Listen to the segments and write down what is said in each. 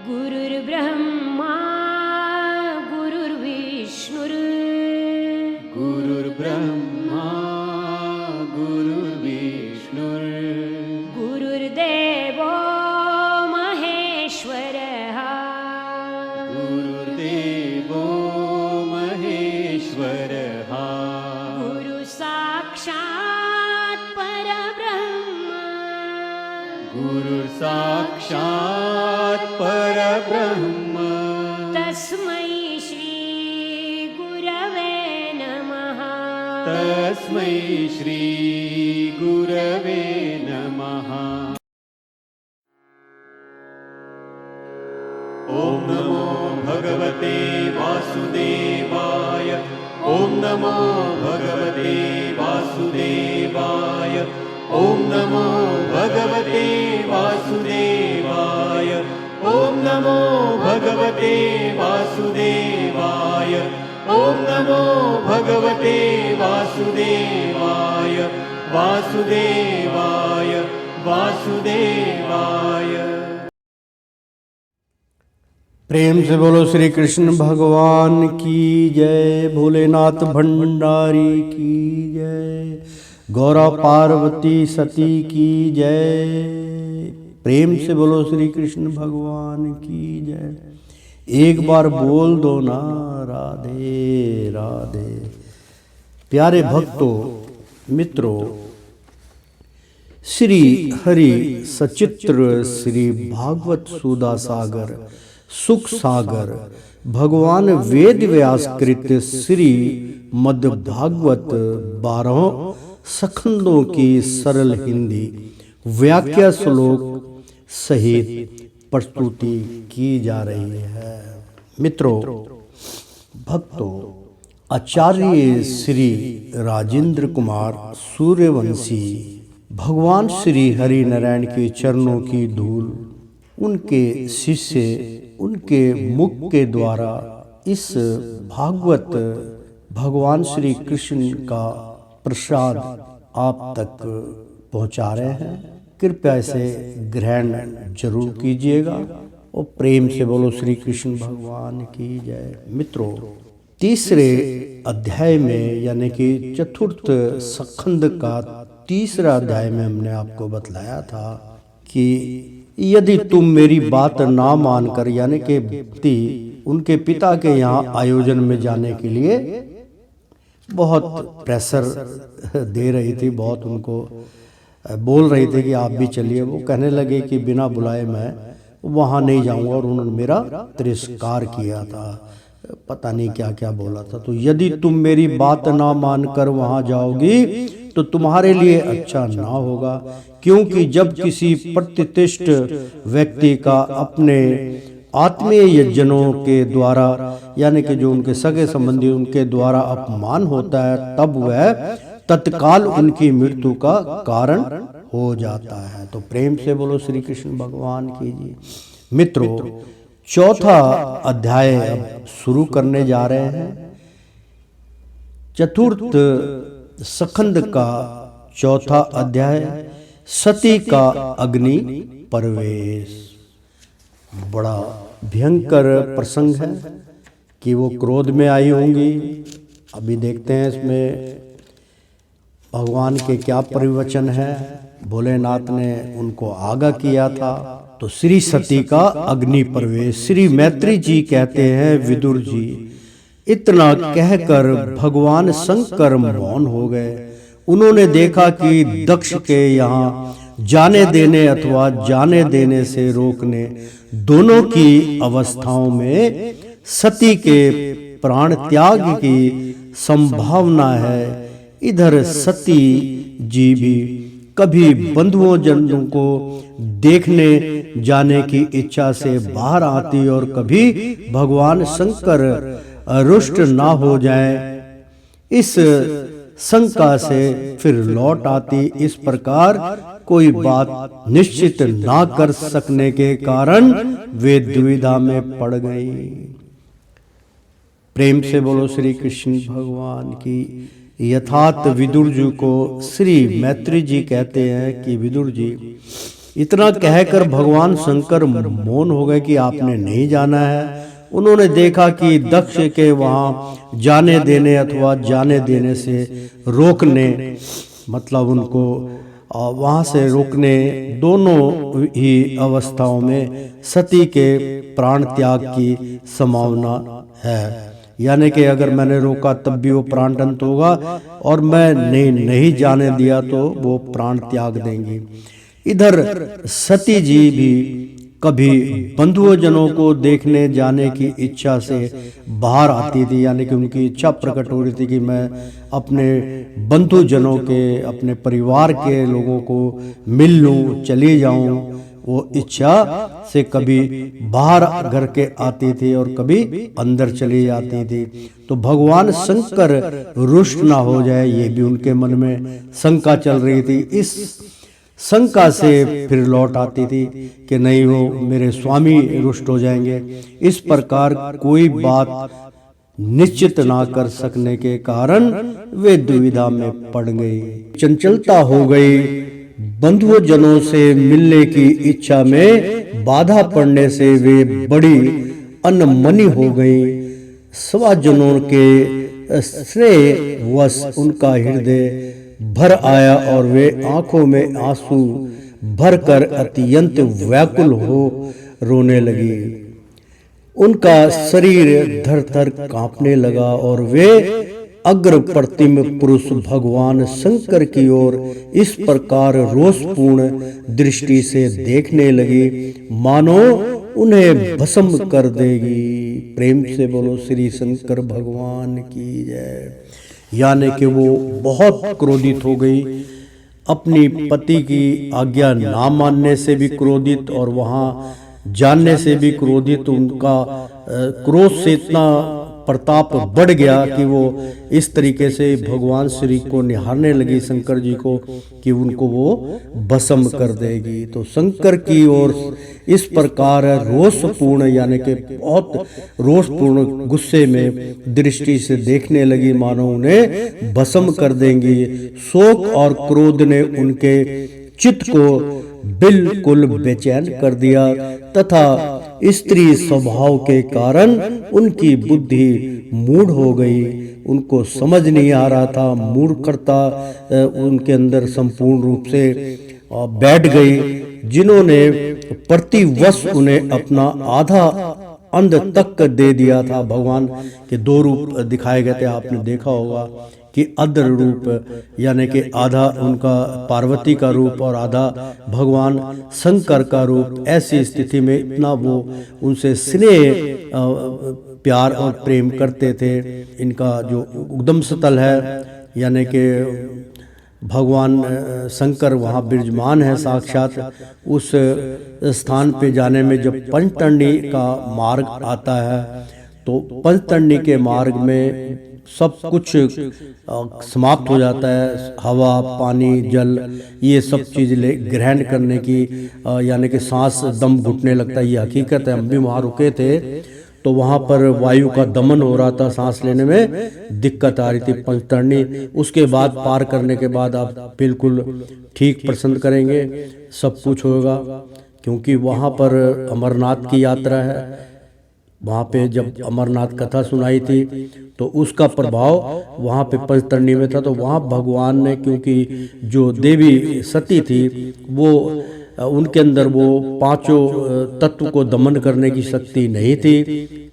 गुरुर्ब्रह्मा गुरुर्विष्णुर् गुरुर्ब्रह्मा गुरुर्विष्णुर् गुरुर्देवो महेश्वरः गुरुर्देवो महेश्वरः गुरुसाक्षात् परब्रह्म गुरुर्साक्षात् परब्रह्म तस्मै श्री गुरवे नमः तस्मै श्री गुरवे नमः। ॐ नमो भगवते वासुदेवाय ॐ नमो भगवते वासुदेवाय ॐ नमो भगवते वासुदेवाय ॐ नमो भगवते वासुदेवाय ॐ नमो भगवते वासुदेवाय वासुदेवाय वासुदेवाय। प्रेम से बोलो श्री कृष्ण भगवान की जय, भोलेनाथ भंडारी की जय, गौरा पार्वती सती की जय। प्रेम से बोलो श्री कृष्ण भगवान की जय। एक बार बोल दो ना राधे राधे। प्यारे भक्तों मित्रों, श्री हरि सचित्र श्री भागवत सुधा सागर सुख सागर भगवान वेद व्यास कृत श्री मद भागवत 12 सखंदों की सरल हिंदी व्याख्या श्लोक सहित प्रस्तुति की जा रही है। मित्रों भक्तों, आचार्य श्री राजेंद्र कुमार सूर्यवंशी भगवान श्री हरि नारायण के चरणों की धूल उनके शिष्य उनके मुख के द्वारा इस भागवत भगवान श्री कृष्ण का प्रसाद आप तक पहुंचा रहे हैं। कृपया इसे ग्रहण जरूर कीजिएगा और प्रेम से बोलो श्री कृष्ण भगवान की जय। मित्रों, तीसरे अध्याय में यानी कि चतुर्थ सखंड का तीसरा अध्याय में हमने आपको बतलाया था कि यदि तुम मेरी बात ना मानकर, यानी कि व्यक्ति उनके पिता के यहाँ आयोजन में जाने के लिए बहुत प्रेशर दे रही थी, बहुत उनको बोल रही थी कि आप भी चलिए। वो कहने लगे कि बिना बुलाए मैं वहाँ नहीं जाऊँगा और उन्होंने मेरा तिरस्कार किया था, पता नहीं क्या क्या बोला था। तो यदि तुम मेरी बात ना मानकर वहाँ जाओगी तो तुम्हारे लिए अच्छा ना होगा, क्योंकि जब किसी प्रतिष्ठित व्यक्ति का अपने आत्मीय यजनों के द्वारा, यानी कि जो उनके सगे संबंधी उनके द्वारा अपमान होता है, तब वह तत्काल उनकी मृत्यु का कारण हो जाता है। तो प्रेम से बोलो श्री कृष्ण भगवान की जी। मित्रों, चौथा अध्याय अब शुरू करने जा रहे हैं। चतुर्थ सखंड का चौथा अध्याय सती का अग्नि प्रवेश। बड़ा भयंकर प्रसंग है कि वो क्रोध में आई होंगी। अभी देखते हैं इसमें भगवान के क्या परिवचन है। भोलेनाथ ने उनको आगाह किया था। तो श्री सती का अग्नि प्रवेश। श्री मैत्री जी कहते हैं, विदुर जी, इतना कहकर भगवान शंकर मौन हो गए। उन्होंने देखा कि दक्ष के यहाँ जाने देने अथवा जाने देने से रोकने दोनों की अवस्थाओं में सती के प्राण त्याग की संभावना है। इधर सती जी भी कभी बंधुओं जनों को देखने जाने की इच्छा से बाहर आती और कभी भगवान शंकर रुष्ट ना हो जाए इस शंका से फिर लौट आती। इस प्रकार कोई बात निश्चित ना कर सकने के कारण वे दुविधा में पड़ गई। प्रेम से बोलो श्री कृष्ण भगवान की। यथार्थ विदुर जी को श्री मैत्री जी कहते हैं कि विदुर जी, इतना कहकर भगवान शंकर मौन हो गए कि आपने नहीं जाना है। उन्होंने देखा कि दक्ष के वहां जाने देने अथवा जाने देने से रोकने, मतलब उनको वहां से रोकने, दोनों ही अवस्थाओं में सती के प्राण त्याग की संभावना है। यानी कि अगर मैंने रोका तब भी वो प्राण दंत होगा, और मैं नहीं जाने दिया तो वो प्राण त्याग देंगी। इधर सती जी भी कभी बंधुजनों को देखने जाने की इच्छा से बाहर आती थी, यानी कि उनकी इच्छा प्रकट हो रही थी कि मैं अपने बंधुजनों के, अपने परिवार के लोगों को मिल लूं, चली जाऊं। वो इच्छा से कभी बाहर घर के आती थी और कभी अंदर चली जाती थी। तो भगवान शंकर रुष्ट ना हो जाए, ये भी उनके मन में शंका चल रही थी। इस शंका से फिर लौट आती थी कि नहीं, वो मेरे स्वामी रुष्ट हो जाएंगे। इस प्रकार कोई बात निश्चित ना कर सकने के कारण वे दुविधा में पड़ गई, चंचलता हो गई। बंधुजनों से मिलने की इच्छा में बाधा पड़ने से वे बड़ी अनमनी हो गई। स्वजनों के स्नेह वश उनका हृदय भर आया और वे आंखों में आंसू भरकर अत्यंत व्याकुल हो रोने लगी। उनका शरीर थर थर कांपने लगा और वे अग्र प्रतिम पुरुष भगवान शंकर की ओर इस प्रकार रोषपूर्ण दृष्टि से देखने लगी मानो उन्हें भस्म कर देगी। प्रेम से बोलो श्री शंकर भगवान की जय। यानी कि वो बहुत क्रोधित हो गई, अपनी पति की आज्ञा ना मानने से भी क्रोधित और वहां जानने से भी क्रोधित। उनका क्रोध से इतना प्रताप बढ़ गया कि वो इस तरीके से भगवान श्री को निहारने लगी, शंकर जी को, कि उनको वो भस्म कर देगी। तो शंकर की ओर इस प्रकार रोषपूर्ण, यानी कि बहुत रोषपूर्ण गुस्से में दृष्टि से देखने लगी मानो उन्हें भस्म कर देंगी। शोक और क्रोध ने उनके चित्त को बिल्कुल बेचैन कर दिया तथा स्त्री स्वभाव के कारण उनकी बुद्धि मूढ़ हो गई। उनको समझ नहीं आ रहा था, मूर्खता उनके अंदर संपूर्ण रूप से बैठ गई, जिन्होंने प्रतिवश उन्हें अपना आधा अंध तक दे दिया था। भगवान के दो रूप दिखाए गए थे, आपने देखा होगा कि अद्र रूप, यानी कि आधा उनका पार्वती का रूप और आधा भगवान शंकर का रूप। ऐसी स्थिति में इतना वो उनसे स्नेह, प्यार और प्रेम करते थे। इनका जो उद्गम स्थल है, यानी कि भगवान शंकर वहाँ विराजमान है साक्षात, उस स्थान पे जाने में जब पंचतरणी का मार्ग आता है तो पंचतरणी के मार्ग में सब कुछ समाप्त हो जाता है। हवा, पानी, जल, ये सब चीज़ ग्रहण करने की, यानी कि सांस दम घुटने लगता है, ये हकीकत है। हम भी वहाँ रुके थे तो वहाँ पर वायु का दमन हो रहा था, सांस लेने में दिक्कत आ रही थी। पंचतरणी उसके बाद पार करने के बाद आप बिल्कुल ठीक पसंद करेंगे, सब कुछ होगा, क्योंकि वहाँ पर अमरनाथ की यात्रा है। वहाँ पे जब अमरनाथ कथा सुनाई थी तो उसका प्रभाव वहाँ पे पंचतरणी में था। तो वहाँ भगवान ने, क्योंकि जो देवी सती थी वो उनके अंदर वो पांचों तत्व को दमन करने की शक्ति नहीं थी,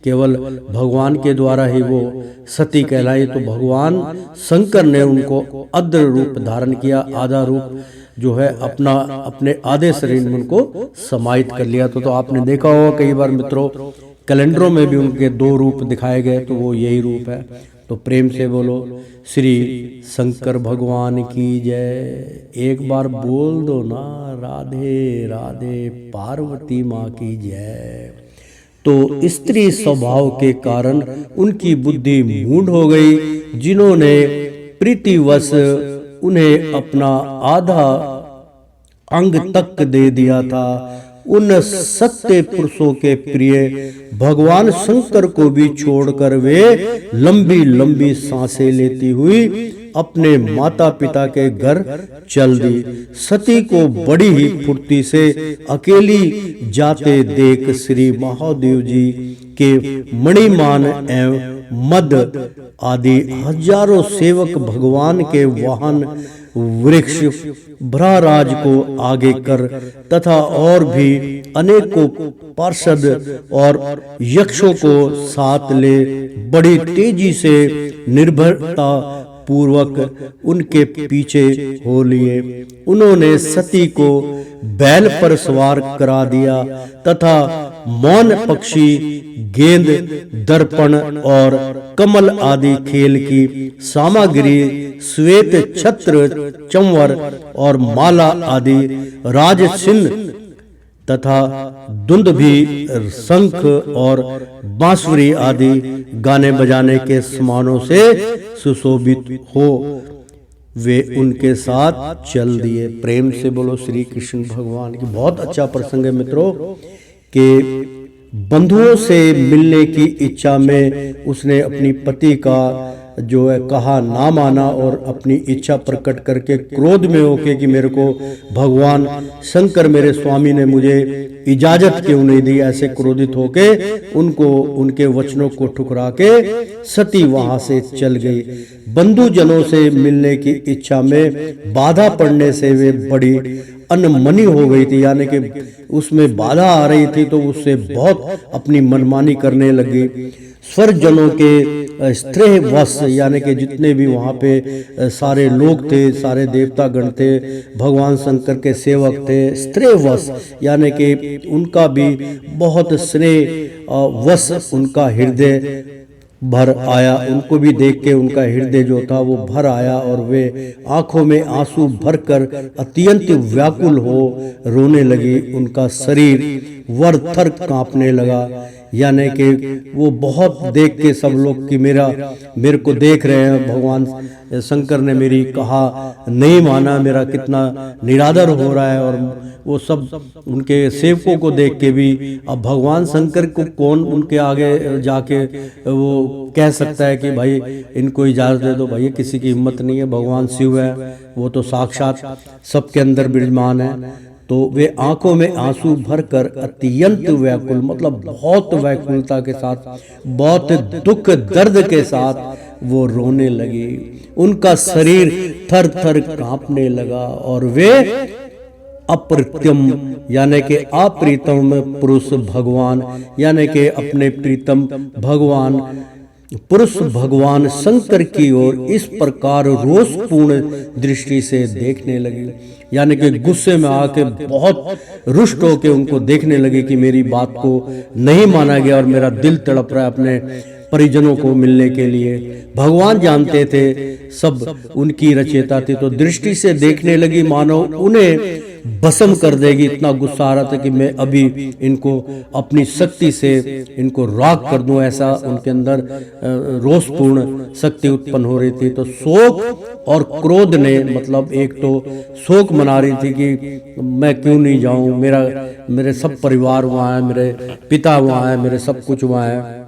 केवल भगवान के द्वारा ही वो सती कहलाई। तो भगवान शंकर ने उनको अद्र रूप धारण किया, आधा रूप जो है अपना अपने आधे शरीर में उनको समाहित कर लिया। तो आपने देखा होगा कई बार मित्रों, कैलेंडरों में भी उनके दो रूप दिखाए गए, तो वो यही रूप है। तो प्रेम से बोलो श्री शंकर भगवान की जय। एक बार बोल दो ना, राधे राधे पार्वती माँ की जय। तो स्त्री स्वभाव के कारण उनकी बुद्धि मूढ़ हो गई, जिन्होंने प्रीतिवश उन्हें अपना आधा अंग तक दे दिया था। उन सत्य पुरुषों के प्रिय भगवान शंकर को भी छोड़कर वे लंबी लंबी सांसें लेती हुई अपने माता पिता के घर चल दी। सती को बड़ी ही फुर्ती से अकेली जाते देख श्री महादेव जी के मणिमान एवं मद आदि हजारों सेवक भगवान के वाहन वृक्ष भ्राराज को आगे कर तथा और भी अनेकों पार्षद और यक्षों को साथ ले बड़ी तेजी से निर्भरता पूर्वक उनके पीछे हो लिए। उन्होंने सती को बैल पर सवार करा दिया तथा मौन पक्षी, गेंद, दर्पण और कमल आदि खेल की सामग्री, श्वेत छत्र, चंवर और माला आदि राजसिंह तथा दुंदुभी, शंख और बांसुरी आदि गाने बजाने के सामानों से सुशोभित हो वे उनके साथ चल दिए। प्रेम से बोलो श्री कृष्ण भगवान की। बहुत अच्छा प्रसंग है मित्रों कि बंधुओं से मिलने की इच्छा में उसने अपनी पति का जो है कहा ना माना और अपनी इच्छा प्रकट करके क्रोध में होके कि मेरे को भगवान शंकर मेरे स्वामी ने मुझे इजाजत क्यों नहीं दी, ऐसे क्रोधित होके उनको उनके वचनों को ठुकरा के सती वहां से चल गई। बंधुजनों से मिलने की इच्छा में बाधा पड़ने से वे बड़ी अनमनी हो गई थी, यानी कि उसमें बाधा आ रही थी तो उससे बहुत अपनी मनमानी करने लगी। स्वर्गजनों के स्त्रेय वश, यानी कि जितने भी वहाँ पे सारे लोग थे, सारे देवता गण थे, भगवान शंकर के सेवक थे, स्त्रेय वश यानी कि उनका भी बहुत स्नेह वश उनका हृदय भर आया। उनको भी देख के उनका हृदय जो था वो भर आया और वे आंखों में आंसू भरकर अत्यंत व्याकुल हो रोने लगी। उनका शरीर थर कांपने लगा, यानी कि वो बहुत देख के सब लोग कि मेरे को देख रहे हैं, भगवान शंकर ने मेरी कहा नहीं माना, मेरा कितना निरादर हो रहा है। और वो सब उनके सेवकों को देख के भी अब भगवान शंकर को कौन उनके आगे जाके वो कह सकता है कि भाई इनको इजाजत दे दो। भाई किसी की हिम्मत नहीं है, भगवान शिव है, वो तो साक्षात सबके अंदर विराजमान है। तो वे आंखों में आंसू भरकर अत्यंत व्याकुल, मतलब बहुत व्याकुलता के साथ, बहुत दुख दर्द के साथ वो रोने लगी। उनका शरीर थर थर कांपने लगा और वे अप्रतिम यानी कि अप्रीतम पुरुष भगवान, यानी कि अपने प्रीतम भगवान पुरुष भगवान शंकर की ओर इस प्रकार रोषपूर्ण दृष्टि से देखने लगी, यानी कि गुस्से में आके बहुत रुष्ट होकर उनको देखने लगी कि मेरी बात को नहीं माना गया और मेरा दिल तड़प रहा है अपने परिजनों को मिलने के लिए। भगवान जानते थे सब उनकी रचयिता थी, तो दृष्टि से देखने लगी मानो उन्हें भस्म कर देगी। इतना गुस्सा आ रहा था कि मैं अभी इनको अपनी शक्ति से इनको राख कर दूं, ऐसा उनके अंदर रोषपूर्ण शक्ति उत्पन्न हो रही थी। तो शोक और क्रोध ने, मतलब एक तो शोक मना रही थी कि मैं क्यों नहीं जाऊं, मेरे सब परिवार वहाँ है, मेरे पिता वहाँ है, मेरे सब कुछ वहाँ है।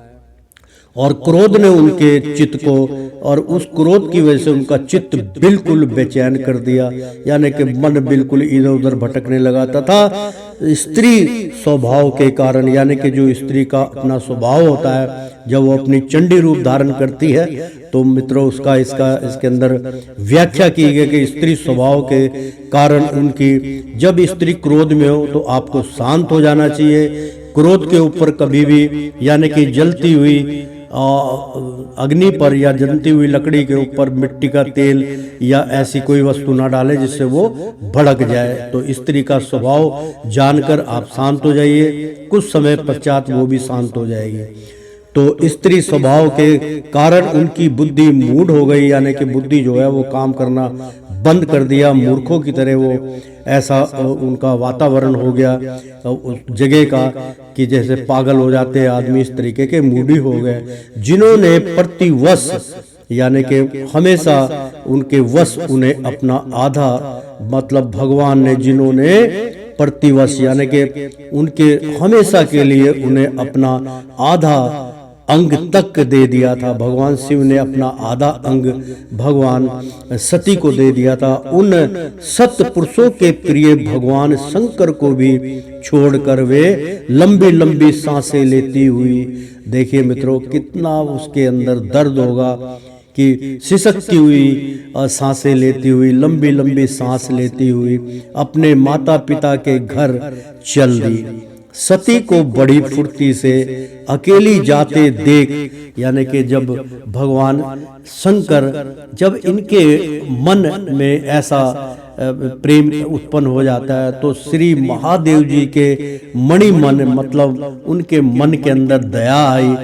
और क्रोध ने उनके चित्त को, और उस क्रोध की वजह से उनका चित्त बिल्कुल बेचैन कर दिया, यानी कि मन बिल्कुल इधर उधर भटकने लगा। तथा स्त्री स्वभाव के कारण, यानी कि जो स्त्री का अपना स्वभाव होता है जब वो अपनी चंडी रूप धारण करती है, तो मित्रों उसका इसके अंदर व्याख्या की गई कि स्त्री स्वभाव के कारण उनकी, जब स्त्री क्रोध में हो तो आपको शांत हो जाना चाहिए। क्रोध के ऊपर कभी भी, यानी कि जलती हुई अग्नि पर या जलती हुई लकड़ी के ऊपर मिट्टी का तेल या ऐसी कोई वस्तु ना डालें जिससे वो भड़क जाए। तो स्त्री का स्वभाव जानकर आप शांत हो जाइए, कुछ समय पश्चात वो भी शांत हो जाएगी। तो स्त्री स्वभाव के कारण उनकी बुद्धि मूढ़ हो गई, यानी कि बुद्धि जो है वो काम करना बंद कर दिया, मूर्खों की तरह वो ऐसा उनका वातावरण हो गया उस जगह का कि जैसे पागल हो जाते हैं आदमी, इस तरीके के मूडी हो गए। जिन्होंने प्रतिवश, यानी कि हमेशा उनके वश उन्हें अपना आधा, मतलब भगवान ने जिन्होंने प्रतिवश, यानी कि उनके हमेशा के लिए उन्हें अपना आधा अंग तक दे दिया था। भगवान शिव ने अपना आधा अंग भगवान सती को दे दिया था। उन सत्पुरुषों के प्रिय भगवान शंकर को भी छोड़कर वे लंबी लंबी सांसें लेती हुई, देखिए मित्रों कितना उसके अंदर दर्द होगा कि सिसकती हुई सांसें लेती हुई, लंबी लंबी सांस लेती हुई अपने माता पिता के घर चल दी। सती को बड़ी फुर्ती से अकेली जाते देख, यानी कि जब भगवान शंकर जब इनके मन में ऐसा प्रेम उत्पन्न हो जाता है तो श्री महादेव जी के मणि मन मतलब उनके मन के अंदर दया आई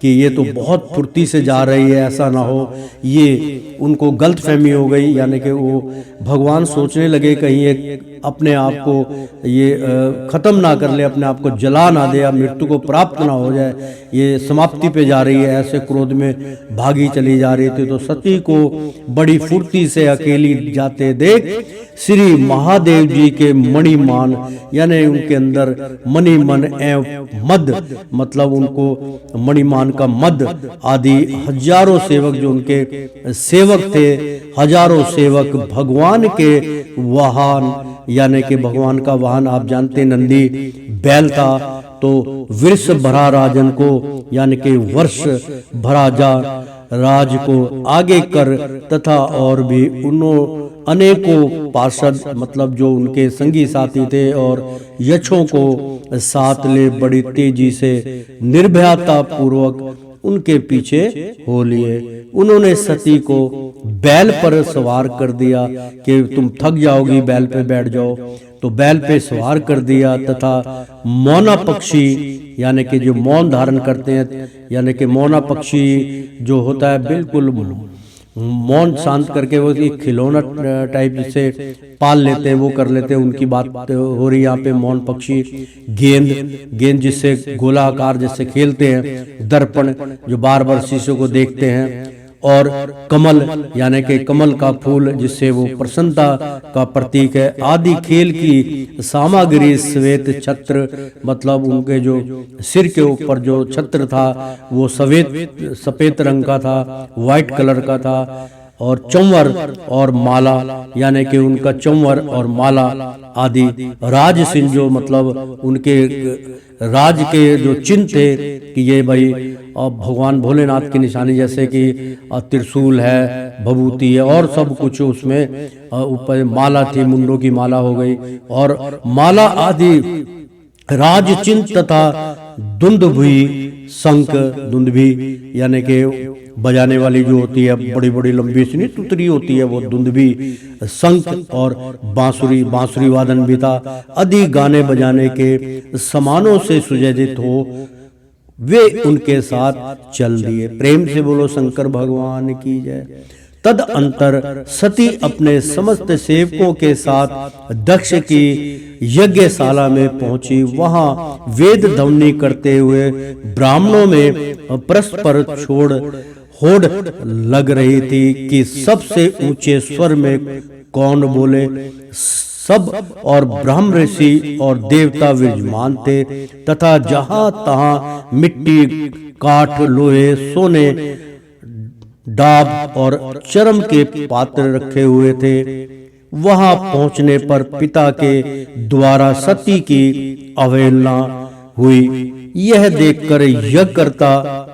कि ये तो बहुत फुर्ती से जा रही है, ऐसा ना हो ये उनको गलत फहमी हो गई। यानी कि वो भगवान सोचने लगे कहीं ये अपने आप को ये खत्म ना कर ले, अपने आप को जला ना दे या मृत्यु को प्राप्त ना हो जाए, ये समाप्ति पे जा रही है, ऐसे क्रोध में भागी चली जा रही थी। तो सती को बड़ी फुर्ती से अकेली जाते देख श्री महादेव जी के मणिमान यानी उनके अंदर मणिमन एवं मद मतलब उनको मणिमान का मद आदि हजारों सेवक जो उनके सेवक थे, हजारों सेवक भगवान के वाहन यानी कि भगवान का वाहन आप जानते नंदी बैल था, तो वृष भरा राजन को यानी कि वर्ष भरा जा राज को आगे कर तथा और भी उन्होंने अनेकों पार्षद मतलब जो उनके संगी साथी थे और यक्षों को साथ ले बड़ी तेजी से निर्भयता पूर्वक उनके पीछे हो लिए। उन्होंने सती को बैल पर सवार कर दिया कि तुम थक जाओगी, बैल पे बैठ जाओ। तो बैल पे सवार कर दिया तथा मौना पक्षी यानी कि जो मौन धारण करते हैं यानी कि मौना पक्षी जो होता है बिल्कुल मौन शांत करके वो एक खिलौना टाइप जिसे पाल लेते हैं वो कर लेते हैं, उनकी बात हो रही यहाँ पे। मौन पक्षी गेंद जिससे गोलाकार जिससे खेलते हैं, दर्पण जो बार बार शीशे को देखते हैं, और कमल यानी कि कमल का फूल जिससे वो प्रसन्नता का प्रतीक है, आदि खेल की सामग्री। श्वेत छत्र मतलब उनके जो सिर के ऊपर जो छत्र था वो सफेद रंग का था, व्हाइट कलर का था, और चंवर और माला यानी कि उनका चंवर और माला आदि राज सिंह जो मतलब उनके राज के जो चिन्ह थे कि ये भाई भगवान भोलेनाथ की निशानी जैसे कि त्रिशूल है, भभूति है और सब कुछ उसमें ऊपर माला थी, मुंडों की माला हो गई और माला आदि राज चिन्ह तथा दुंदुभी शंख दुंदुभी यानी कि बजाने वाली जो होती है बड़ी बड़ी लंबी सी तुतरी होती है वो दुंदुभी, शंख और बांसुरी वादन भी था। आदि गाने बजाने के समानों से सुजैजित हो वे उनके साथ चल दिए। प्रेम से बोलो शंकर भगवान की जय। तद अंतर सती अपने समस्त सेवकों के साथ दक्ष की यज्ञशाला में पहुंची। वहां वेद ध्वनि करते हुए ब्राह्मणों में परस्पर होड़ लग रही थी कि सबसे ऊंचे स्वर में कौन बोले। सब और ब्रह्म ऋषि और देवता विराजमान थे तथा जहां तहां मिट्टी, काठ, लोहे, सोने, डाब और चरम के पात्र रखे हुए थे। वहां पहुंचने पर पिता के द्वारा सती की अवहेलना हुई। यह देखकर यज्ञकर्ता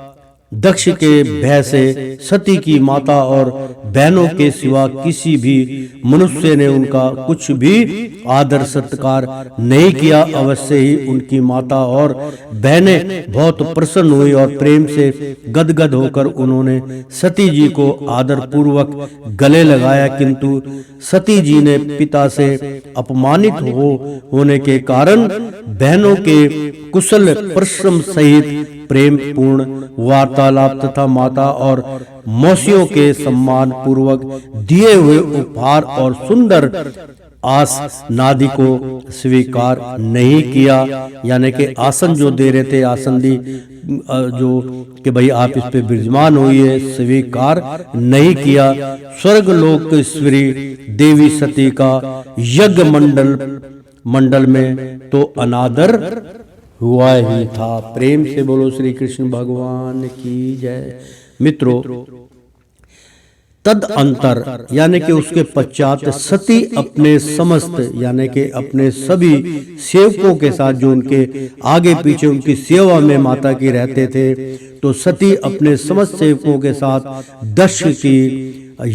दक्ष के भय से सती की माता और बहनों के सिवा किसी भी मनुष्य ने उनका कुछ भी आदर सत्कार नहीं किया। अवश्य ही उनकी माता और बहनें बहुत प्रसन्न हुई और प्रेम से गदगद होकर उन्होंने सती जी को आदर पूर्वक गले लगाया, किंतु सती जी ने पिता से अपमानित होने के कारण बहनों के कुशल परिश्रम सहित प्रेम पूर्ण वार्तालाप तथा माता और मौसियों के सम्मान पूर्वक दिए हुए उपहार और सुंदर आस नादि को स्वीकार नहीं किया। यानी कि आसन जो दे रहे थे आसन दी जो कि भाई आप इस पे विराजमान होइए, स्वीकार नहीं किया। स्वर्ग लोक ईश्वरी देवी सती का यज्ञ मंडल में तो अनादर हुआ ही था। प्रेम से बोलो श्री कृष्ण भगवान की जय। मित्रों, तद अंतर यानी कि उसके पश्चात सती अपने समस्त यानी कि अपने सभी सेवकों के साथ, जो उनके आगे पीछे उनकी सेवा में माता की रहते थे, तो सती अपने समस्त सेवकों के साथ दक्ष की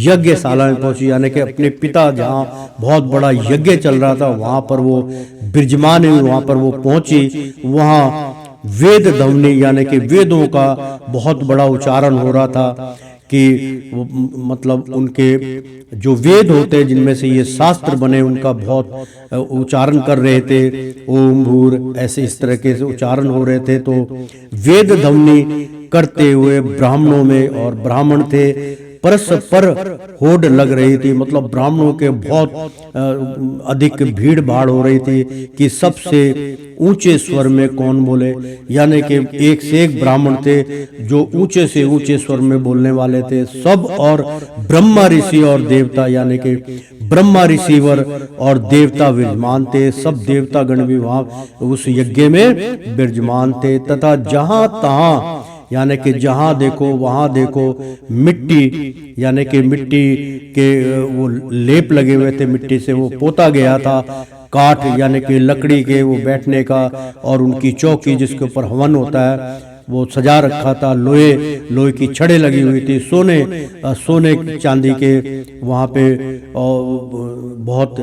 यज्ञशाला में पहुंची। यानी कि अपने पिता जहाँ बहुत बड़ा यज्ञ चल रहा था वहां पर वो विराजमान हुई, वहां पर वो पहुंची। वहां वेद ध्वनि यानी कि वेदों का बहुत बड़ा उच्चारण हो रहा था कि मतलब उनके जो वेद होते हैं जिनमें से ये शास्त्र बने उनका बहुत उच्चारण कर रहे थे। ओम भूर ऐसे इस तरह के उच्चारण हो रहे थे। तो वेद ध्वनि करते हुए ब्राह्मणों में, और ब्राह्मण थे, परस्पर होड़ लग रही थी। मतलब ब्राह्मणों के बहुत अधिक भीड़ भाड़ हो रही थी कि सबसे ऊंचे स्वर में कौन बोले। यानी कि एक से एक ब्राह्मण थे जो ऊंचे से ऊंचे स्वर में बोलने वाले थे सब। और ब्रह्मा ऋषि और देवता यानी कि ब्रह्मा ऋषिवर और देवता विराजमान थे। सब देवता गण भी वहां उस यज्ञ में विराजमान थे। तथा जहां तहां यानी कि जहां देखो वहां देखो मिट्टी यानी कि मिट्टी के वो लेप लगे हुए थे, मिट्टी से वो पोता गया था। काठ यानी कि लकड़ी के वो बैठने का, और उनकी चौकी जिसके ऊपर हवन होता है वो सजा रखा था। लोहे की छड़ें लगी हुई थी। सोने चांदी के वहाँ पे बहुत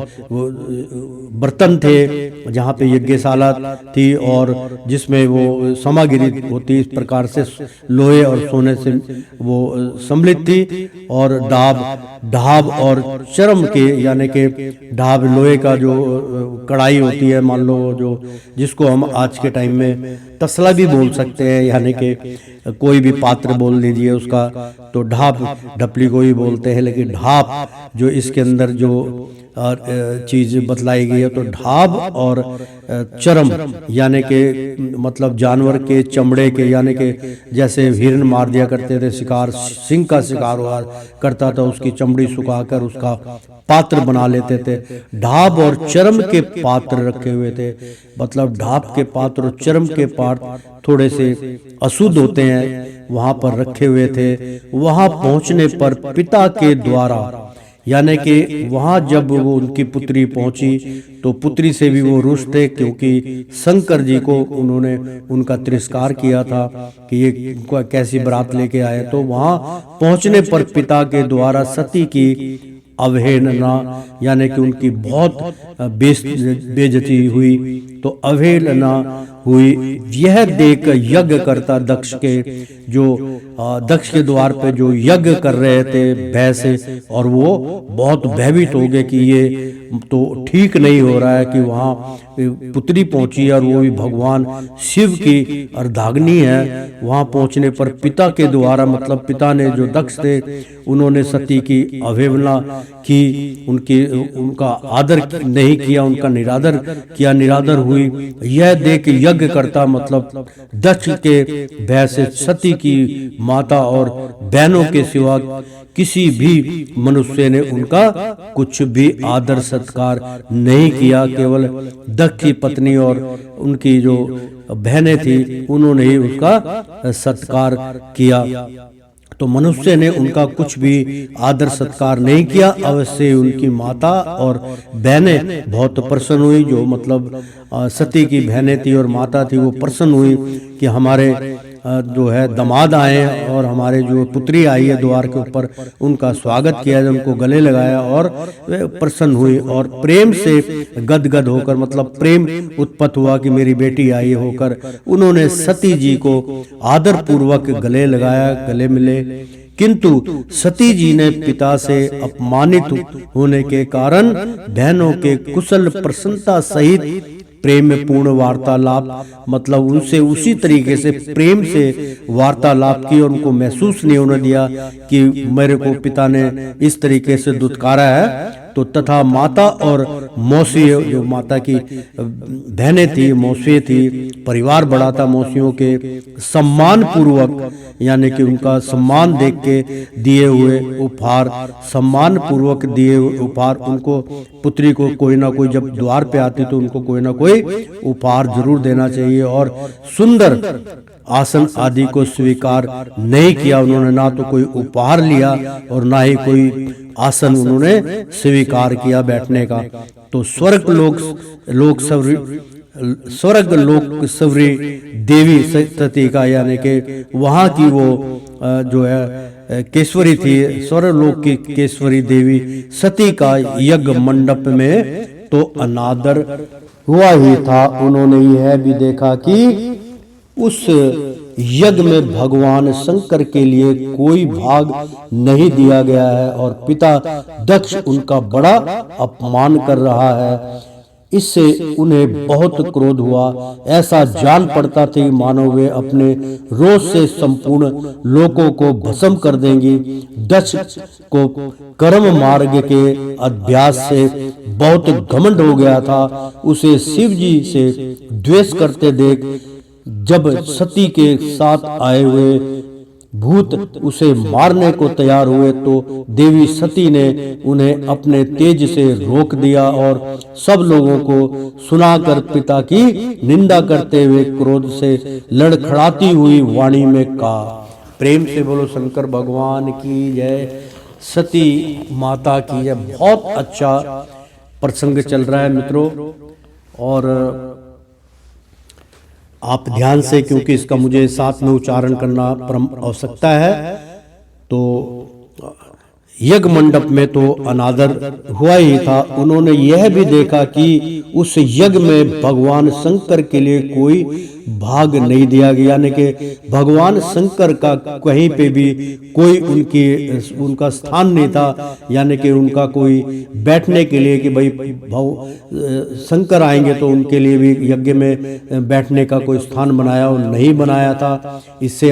बर्तन थे जहाँ पे यज्ञशाला थी, और जिसमें वो सामग्री होती इस प्रकार से लोहे और सोने से वो सम्मिलित थी। और ढाब और चरम के यानी कि ढाब लोहे का जो कढ़ाई होती है, मान लो जो जिसको हम आज के टाइम में तसला भी बोल सकते हैं, यानी कि कोई भी पात्र बोल लीजिए उसका, तो ढाब ढपली को ही बोलते हैं। लेकिन ढाब जो इसके अंदर जो चीज बतलाई गई है, तो ढाब और चरम यानी कि मतलब जानवर के चमड़े के, यानी कि जैसे हिरन मार दिया करते थे शिकार, सिंह का शिकार हुआ करता था, उसकी चमड़ी सुखाकर उसका पात्र बना लेते थे। ढाब और चरम के पात्र रखे हुए थे। मतलब ढाब के पात्र और चरम के पात्र थोड़े से अशुद्ध होते हैं, वहां पर रखे हुए थे। वहां पहुंचने पर पिता के द्वारा यानी कि वहां जब वो उनकी पुत्री पहुंची तो पुत्री से भी वो रुष्ट थे, क्योंकि शंकर जी को उन्होंने उनका तिरस्कार किया था कि ये कैसी बारात लेके आए। तो वहां पहुंचने पर पिता के द्वारा सती की अवहेलना यानी कि उनकी बहुत बेइज्जती हुई। तो अवहेलना हुई। यह देख यज्ञ करता दक्ष के द्वार पे जो यज्ञ कर रहे थे भय से, और वो बहुत भयभीत हो गए कि ये तो ठीक नहीं हो रहा है कि वहाँ पुत्री पहुंची और वो भी भगवान शिव की अर्धाग्नि है। वहां पहुंचने पर पिता के द्वारा मतलब पिता ने जो दक्ष थे उन्होंने सती की अवहेलना की, उनका आदर नहीं किया, उनका निरादर किया, निरादर हुई। यह देख यज्ञ करता मतलब दक्ष के भय से सती की माता और बहनों के सिवा किसी भी मनुष्य ने उनका कुछ भी आदर सत्कार नहीं किया। केवल दक्ष की पत्नी और उनकी जो बहनें थी उन्होंने ही उसका सत्कार किया। तो मनुष्य ने उनका कुछ भी आदर सत्कार नहीं किया। अवश्य उनकी माता और बहनें बहुत प्रसन्न हुई, जो मतलब सती की बहनें थी और माता थी, वो प्रसन्न हुई कि हमारे जो है दामाद आए और हमारे जो पुत्री आई है द्वार के ऊपर, उनका स्वागत किया, उनको गले लगाया और प्रसन्न हुई और प्रेम से गदगद होकर मतलब प्रेम उत्पन्न हुआ कि मेरी बेटी आई होकर उन्होंने सती जी को आदर पूर्वक गले लगाया, गले मिले। किंतु सती जी ने पिता से अपमानित होने के कारण बहनों के कुशल प्रसन्नता सहित प्रेम में पूर्ण वार्तालाप मतलब उनसे उसी तरीके से प्रेम से वार्तालाप की और उनको महसूस नहीं होने दिया कि मेरे को पिता ने इस तरीके से दुत्कारा है। तो तथा माता और मौसी जो माता की बहनें थी, मौसी थी, परिवार बड़ा था, मौसियों के सम्मान पूर्वक यानी कि उनका सम्मान देख के दिए हुए उपहार, सम्मान पूर्वक दिए हुए उपहार, उनको पुत्री को कोई ना कोई जब द्वार पे आती तो उनको कोई ना कोई उपहार जरूर देना चाहिए। और सुंदर आसन आदि को स्वीकार नहीं किया उन्होंने, ना तो कोई उपहार लिया और ना ही कोई आसन उन्होंने स्वीकार किया बैठने का। तो स्वर्ग लोक सवरी देवी सती का यानी कि वहाँ की वो जो है केशवरी थी, स्वर्गलोक की केशवरी देवी सती का यज्ञ मंडप में तो अनादर हुआ ही था। उन्होंने यह भी देखा कि उस यज्ञ में भगवान शंकर के लिए कोई भाग नहीं दिया गया है और पिता दक्ष उनका बड़ा अपमान कर रहा है। इससे उन्हें बहुत क्रोध हुआ। ऐसा जान पड़ता था मानो वे अपने रोष से संपूर्ण लोकों को भस्म कर देंगी। दक्ष को कर्म मार्ग के अभ्यास से बहुत घमंड हो गया था। उसे शिव जी से द्वेष करते देख जब सती के साथ आए हुए भूत उसे मारने को तैयार हुए तो देवी सती ने उन्हें अपने तेज से रोक दिया और सब लोगों को सुनाकर पिता की निंदा करते हुए क्रोध से लड़खड़ाती हुई वाणी में कहा। प्रेम से बोलो शंकर भगवान की जय, सती माता की जय। बहुत अच्छा प्रसंग चल रहा है मित्रों, और आप ध्यान से, क्योंकि इसका मुझे साथ में उच्चारण करना परम आवश्यकता है। तो यज्ञ मंडप में तो अनादर हुआ ही था। उन्होंने यह भी देखा कि उस यज्ञ में भगवान शंकर के लिए कोई भाग नहीं दिया गया, यानी कि भगवान शंकर का कहीं पे भी कोई उनका स्थान नहीं था, यानी कि उनका कोई बैठने के लिए कि भाई शंकर आएंगे तो उनके लिए भी यज्ञ में बैठने का कोई स्थान बनाया और नहीं बनाया था। इससे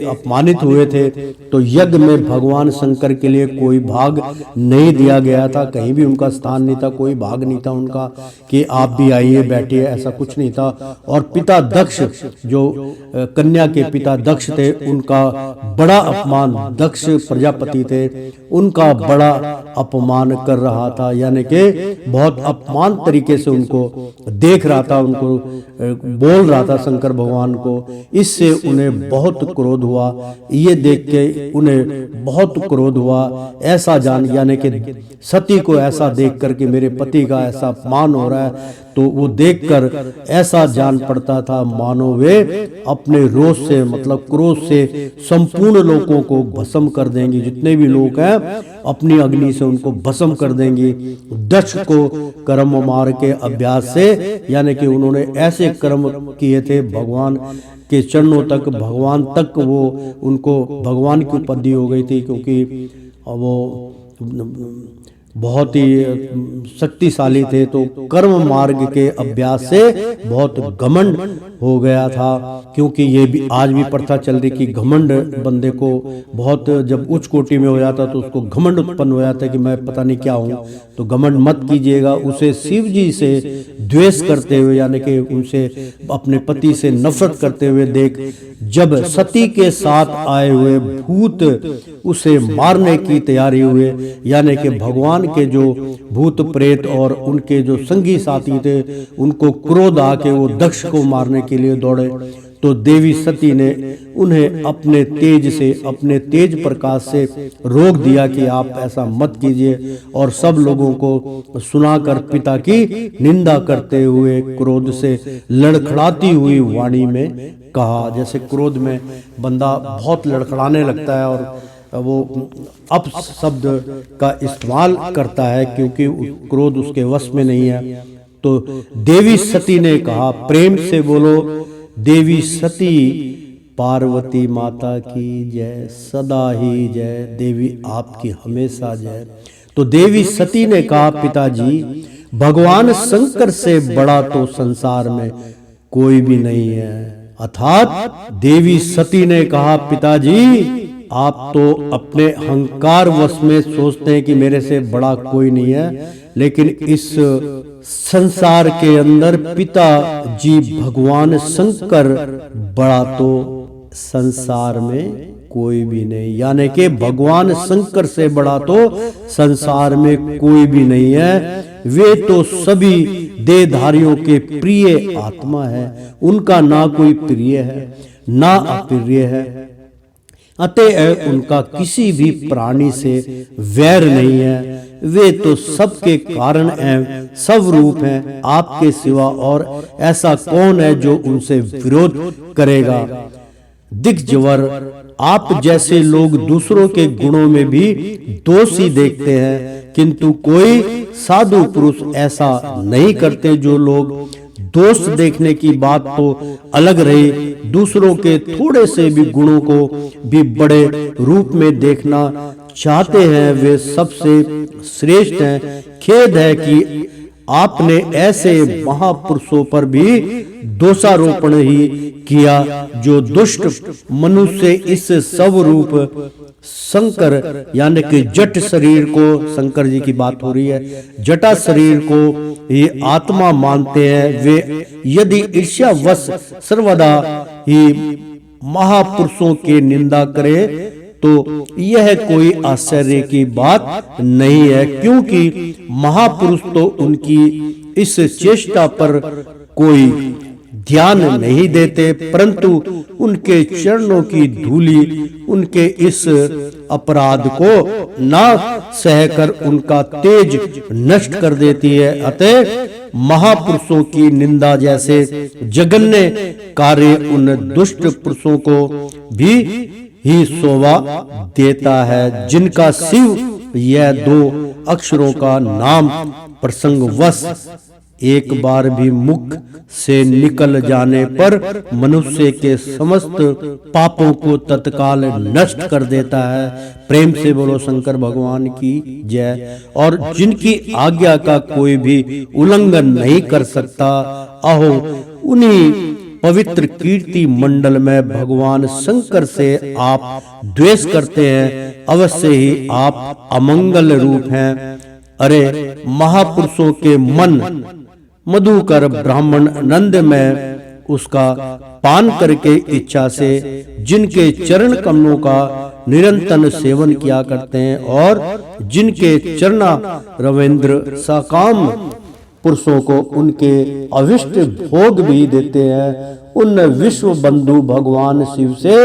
अपमानित हुए थे। तो यज्ञ में भगवान शंकर के लिए कोई भाग नहीं दिया गया था, कहीं भी उनका स्थान नहीं था, कोई भाग नहीं था उनका कि आप भी आइए बैठिए, ऐसा कुछ नहीं था। और पिता दक्ष, जो कन्या के पिता दक्ष थे, उनका बड़ा अपमान, दक्ष प्रजापति थे, उनका बड़ा अपमान कर रहा था, यानी कि बहुत अपमान तरीके से उनको देख रहा था, उनको बोल रहा था शंकर भगवान को। इससे उन्हें बहुत क्रोध हुआ। ये देख के उन्हें बहुत क्रोध हुआ। ऐसा जान, यानी कि सती को ऐसा देख कर कि मेरे पति का ऐसा अपमान हो रहा है, तो वो देखकर ऐसा जान पड़ता था मानो वे अपने रोष से, मतलब क्रोध से संपूर्ण लोगों को भस्म कर देंगी। जितने भी लोग हैं अपनी अग्नि से उनको भस्म कर देंगी। दक्ष को कर्म मार्ग के अभ्यास से, यानी कि उन्होंने ऐसे कर्म किए थे भगवान के चरणों तक, भगवान तक वो उनको भगवान की उपाधि हो गई थी, क्योंकि वो बहुत ही शक्तिशाली थे। तो कर्म मार्ग के अभ्यास से बहुत घमंड हो गया था, क्योंकि ये भी आज भी प्रथा चल रही कि घमंड बंदे को बहुत, जब उच्च कोटि में हो जाता तो उसको घमंड उत्पन्न हो जाता है कि मैं पता नहीं क्या हूँ। तो घमंड मत कीजिएगा। उसे शिव जी से द्वेष करते हुए, यानी कि उनसे अपने पति से नफरत करते हुए देख जब सती के साथ आए हुए भूत उसे मारने की तैयारी हुए, यानी कि भगवान के जो भूत प्रेत और उनके जो संगी साथी थे उनको क्रोध आके वो दक्ष को मारने के लिए दौड़े। तो देवी सती ने उन्हें अपने तेज से, अपने तेज प्रकाश से रोक दिया कि आप ऐसा मत कीजिए, और सब लोगों को सुनाकर पिता की निंदा करते हुए क्रोध से लड़खड़ाती हुई वाणी में कहा। जैसे क्रोध में बंदा बहुत लड़खड़ाने लगता है और वो अप शब्द का इस्तेमाल करता है, क्योंकि क्रोध उसके वश में नहीं है। तो देवी सती ने कहा, प्रेम से बोलो देवी सती पार्वती माता की जय, सदा ही जय, देवी आपकी हमेशा जय। तो देवी सती ने कहा, पिताजी भगवान शंकर से बड़ा तो संसार में कोई भी नहीं है। अर्थात देवी सती ने कहा, पिताजी आप तो अपने अहंकार वश में सोचते हैं कि मेरे से बड़ा कोई नहीं है, लेकिन इस संसार के अंदर पिता जी भगवान शंकर बड़ा तो संसार में कोई भी नहीं, यानी कि भगवान शंकर से बड़ा तो संसार में कोई भी नहीं है। वे तो सभी देहधारियों के प्रिय आत्मा है, उनका ना कोई प्रिय है ना अप्रिय है, अतएव उनका किसी भी प्राणी से वैर नहीं है। वे तो सबके कारण एवं सब रूप हैं, आपके सिवा और ऐसा कौन है जो उनसे विरोध करेगा। दिग्जवर, आप जैसे लोग दूसरों के गुणों में भी दोष ही देखते हैं, किंतु कोई साधु पुरुष ऐसा नहीं करते। जो लोग दोष देखने की बात तो अलग रही, दूसरों के थोड़े से भी गुणों को भी बड़े रूप में देखना चाहते हैं, वे सबसे श्रेष्ठ हैं। खेद है कि आपने ऐसे महापुरुषों पर भी दोषारोपण ही किया जो दुष्ट मनुष्य इस सब रूप शंकर यानी कि जट शरीर को, शंकर जी की बात हो रही है, जटा शरीर को ये आत्मा मानते हैं। वे यदि ईर्ष्यावश सर्वदा ही महापुरुषों की निंदा करे तो यह कोई आश्चर्य की बात नहीं है, क्योंकि महापुरुष तो उनकी इस चेष्टा पर कोई ध्यान नहीं देते, परंतु उनके चरणों की धूली उनके इस अपराध को ना सहकर उनका तेज नष्ट कर देती है। अतः महापुरुषों की निंदा जैसे जघन्य कार्य उन दुष्ट पुरुषों को भी ही शोभा देता है, जिनका शिव यह दो अक्षरों का नाम प्रसंगवश एक बार भी मुख से निकल जाने पर मनुष्य के समस्त पापों को तत्काल नष्ट कर देता है। प्रेम से बोलो शंकर भगवान की जय। और जिनकी आज्ञा का कोई भी उल्लंघन नहीं कर सकता, अहो उन्हीं पवित्र कीर्ति मंडल में भगवान शंकर से आप द्वेष करते हैं। अवश्य ही आप अमंगल रूप हैं। अरे महापुरुषों के मन मधुकर ब्राह्मण नंद में उसका पान करके इच्छा से जिनके चरण कमलों का निरंतर सेवन किया करते हैं और जिनके चरना रविंद्र सकाम पुरुषों को उनके अविष्ट भोग भी देते हैं, उन विश्व बंधु भगवान शिव से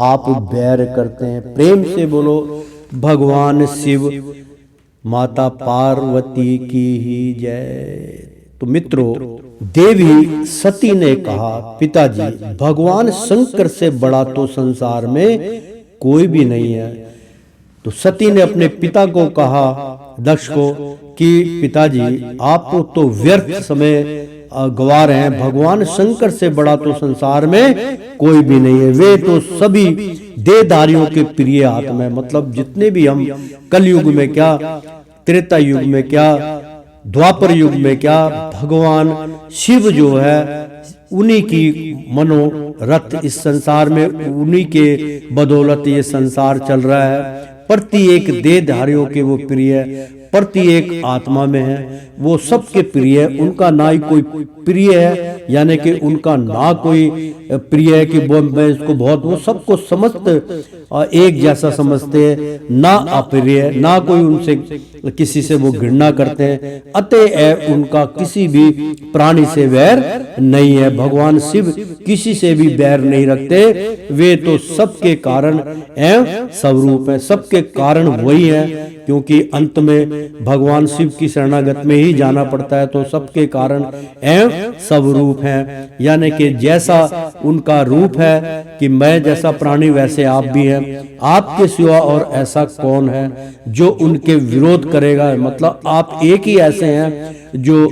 आप बैर करते हैं। प्रेम से बोलो भगवान शिव माता पार्वती की ही जय। तो मित्रों, देवी सती ने कहा, पिताजी भगवान शंकर से बड़ा तो संसार में कोई भी नहीं है। तो सती ने अपने पिता को कहा, दक्ष को, कि पिताजी आप तो व्यर्थ समय गवा रहे हैं, भगवान शंकर से बड़ा तो संसार में कोई भी नहीं है। वे तो सभी देहधारियों के प्रिय आत्मा है। मतलब जितने भी हम कलयुग में क्या, त्रेता युग में क्या, द्वापर युग में क्या, भगवान शिव जो है उन्हीं की मनोरथ इस संसार में, उन्हीं के बदौलत ये संसार चल रहा है। प्रत्येक देहधारियों के वो प्रिय, प्रत्येक आत्मा में है, वो सबके प्रिय है। उनका ना ही कोई प्रिय है, यानी कि उनका ना कोई प्रिय है कि वो मैं इसको बहुत, वो सबको समस्त एक जैसा समझते हैं, ना अप्रिय, ना कोई उनसे किसी से वो घृणा करते हैं। अतएव उनका किसी भी प्राणी से वैर नहीं है। भगवान शिव किसी से भी बैर नहीं रखते। वे तो सबके कारण एवं स्वरूप है, सबके कारण वही है, क्योंकि अंत में भगवान शिव की शरणागत में ही जाना पड़ता है। तो सबके कारण एवं स्वरूप है, यानी कि जैसा उनका रूप है कि मैं जैसा प्राणी वैसे आप भी हैं। आपके सिवा और ऐसा कौन है जो उनके विरोध करेगा। मतलब आप एक ही ऐसे हैं जो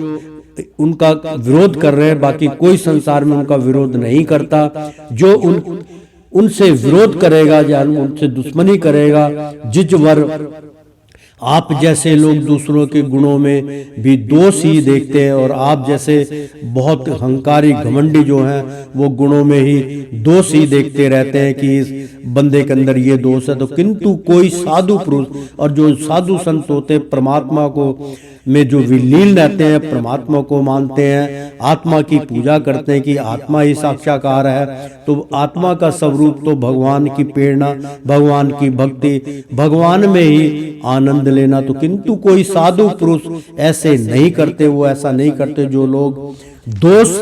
उनका विरोध कर रहे हैं, बाकी कोई संसार में उनका विरोध नहीं करता। जो उनसे विरोध करेगा या उनसे दुश्मनी करेगा, जिजवर आप जैसे लोग दूसरों के गुणों में भी दोष ही देखते हैं और आप जैसे बहुत अहंकारी घमंडी जो हैं वो गुणों में ही दोष ही देखते रहते हैं कि इस बंदे के अंदर ये दोष है। तो किंतु कोई साधु पुरुष और जो साधु संत होते हैं परमात्मा को में जो विलीन रहते हैं, परमात्मा को मानते हैं, आत्मा की पूजा करते हैं कि आत्मा ही साक्षाकार है, तो आत्मा का स्वरूप तो भगवान की प्रेरणा, भगवान की भक्ति, भगवान में ही आनंद लेना। तो किंतु कोई साधु पुरुष ऐसे नहीं करते, वो ऐसा नहीं करते। जो लोग दोष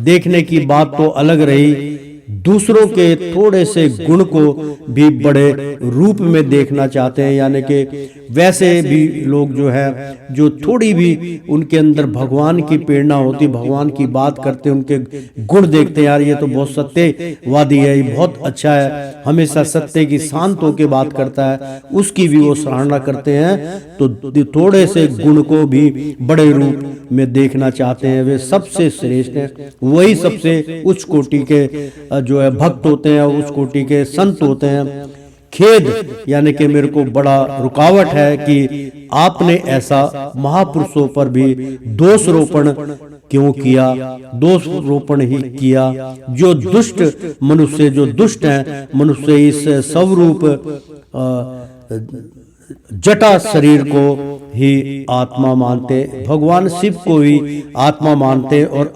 देखने की बात तो अलग रही, दूसरों के थोड़े से गुण को भी बड़े रूप में देखना चाहते हैं, यानी कि वैसे भी लोग जो है जो थोड़ी भी उनके अंदर भगवान की प्रेरणा होती, भगवान की बात करते हैं, उनके गुण देखते हैं, यार ये तो बहुत सत्यवादी है, ये बहुत अच्छा है, हमेशा सत्य की शांत होकर बात करता है, उसकी भी वो सराहना करते हैं। तो थोड़े से गुण को भी बड़े रूप में देखना चाहते हैं। वे सबसे श्रेष्ठ हैं, वही सबसे उच्च कोटि के जो है भक्त होते हैं, उस कोटि के संत होते हैं। खेद यानी कि मेरे को बड़ा रुकावट है कि आपने ऐसा महापुरुषों पर भी दोषारोपण क्यों किया, दोषारोपण ही किया। जो दुष्ट मनुष्य, जो दुष्ट हैं मनुष्य, इस स्वरूप जटा शरीर को ही आत्मा मानते, भगवान शिव को ही आत्मा मानते। और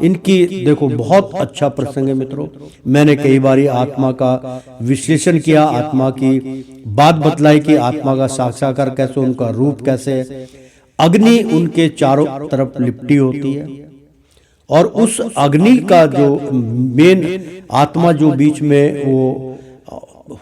इनकी देखो बहुत अच्छा प्रसंग है मित्रों, मैंने कई बार आत्मा का विश्लेषण किया, आत्मा की बात बतलाई कि आत्मा का साक्षात्कार कैसे, उनका रूप कैसे है। अग्नि उनके चारों तरफ लिपटी होती है और उस अग्नि का जो मेन आत्मा जो बीच में वो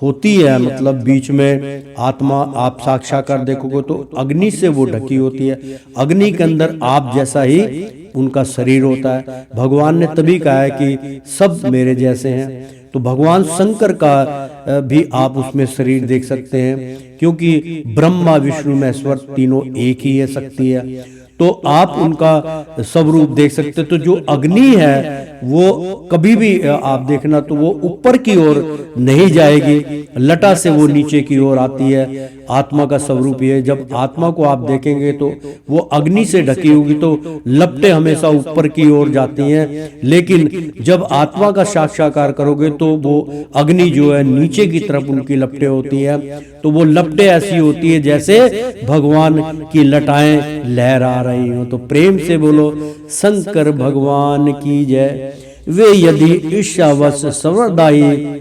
होती है, मतलब बीच में आत्मा आप साक्षात्कार देखोगे तो अग्नि से वो ढकी होती है। अग्नि के अंदर आप जैसा ही उनका शरीर होता है। भगवान ने तभी कहा है कि सब मेरे जैसे हैं। तो भगवान शंकर का भी आप उसमें शरीर देख सकते हैं, क्योंकि ब्रह्मा विष्णु महेश्वर तीनों एक ही है, शक्ति है। तो आप उनका स्वरूप देख सकते। तो जो अग्नि है वो कभी भी आप देखना तो वो ऊपर की ओर नहीं जाएगी, लटा से वो नीचे की ओर आती है। आत्मा का स्वरूप ये, जब आत्मा को आप देखेंगे तो वो अग्नि से ढकी होगी तो लपटें हमेशा ऊपर की ओर जाती हैं, लेकिन जब आत्मा का साक्षात्कार करोगे तो वो अग्नि जो है नीचे की तरफ उनकी लपटें होती हैं। तो वो लपटें ऐसी होती है जैसे भगवान की लटाएं लहरा रही हो। तो प्रेम से बोलो शंकर भगवान की जय। वे यदि ईर्ष्यावश सर्वदायी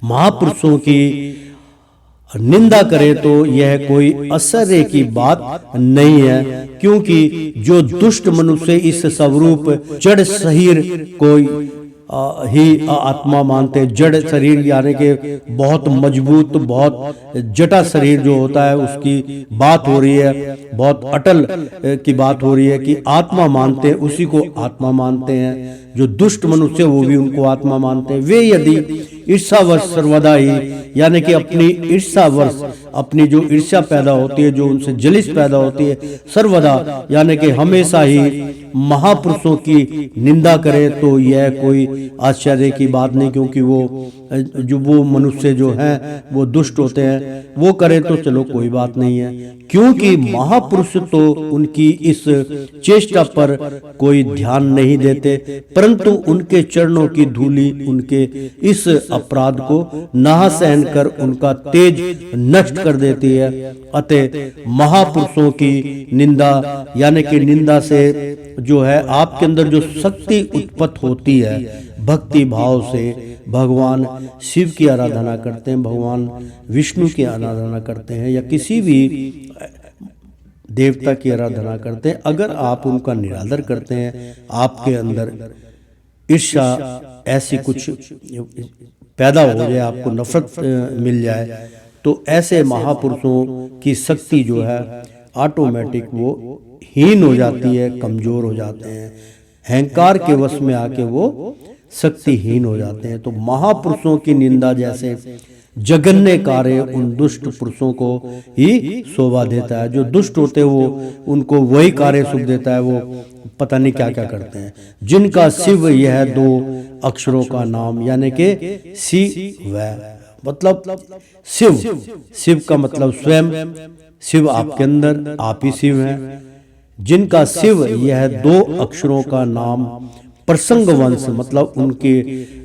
महापुरुषों की निंदा करे तो यह कोई आश्चर्य की बात नहीं है, क्योंकि जो दुष्ट मनुष्य इस स्वरूप जड़ शरीर को ही आत्मा मानते, जड़ शरीर यानी कि बहुत मजबूत, बहुत जटा शरीर जो होता है उसकी बात हो रही है, बहुत अटल की बात हो रही है कि आत्मा मानते हैं, उसी को आत्मा मानते हैं। जो दुष्ट मनुष्य वो भी उनको आत्मा मानते हैं। वे यदि ईर्ष्यावश सर्वदा ही यानी कि अपनी ईर्ष्यावश, अपनी जो ईर्ष्या पैदा होती है, जो उनसे जलिस पैदा होती है, सर्वदा यानी कि हमेशा ही महापुरुषों की निंदा करे तो यह कोई आश्चर्य की बात नहीं, क्योंकि वो मनुष्य जो हैं वो दुष्ट होते हैं। वो करे तो चलो कोई बात नहीं है, क्योंकि महापुरुष तो उनकी इस चेष्टा पर कोई ध्यान नहीं देते, परंतु उनके चरणों की धूलि उनके इस अपराध को नहा सहन कर उनका तेज नष्ट कर देती है। अतः महापुरुषों की निंदा यानी कि निंदा से जो है आपके अंदर जो शक्ति उत्पन्न होती है, भक्ति भाव से भगवान शिव की आराधना करते हैं, भगवान विष्णु की आराधना करते हैं या किसी भी देवता की आराधना करते हैं, अगर आप उनका निरादर करते हैं, आपके अंदर ईर्ष्या ऐसी कुछ पैदा हो जाए, आपको नफरत मिल जाए, तो ऐसे महापुरुषों की शक्ति जो है ऑटोमेटिक वो हीन हो जाती है, कमजोर हो जाते हैं, अहंकार के वश में आके वो शक्तिहीन हो जाते हैं। तो महापुरुषों की निंदा जैसे जघन्य कार्य उन दुष्ट पुरुषों को ही शोभा देता है। जो दुष्ट होते हैं वो उनको वही कार्य शुभ देता है, वो पता नहीं क्या क्या करते हैं। जिनका शिव यह दो अक्षरों का नाम यानी कि शिव, मतलब शिव, शिव का मतलब स्वयं, शिव आपके अंदर, आप ही शिव हैं। जिनका शिव यह 2 अक्षरों का नाम प्रसंग वंश मतलब उनके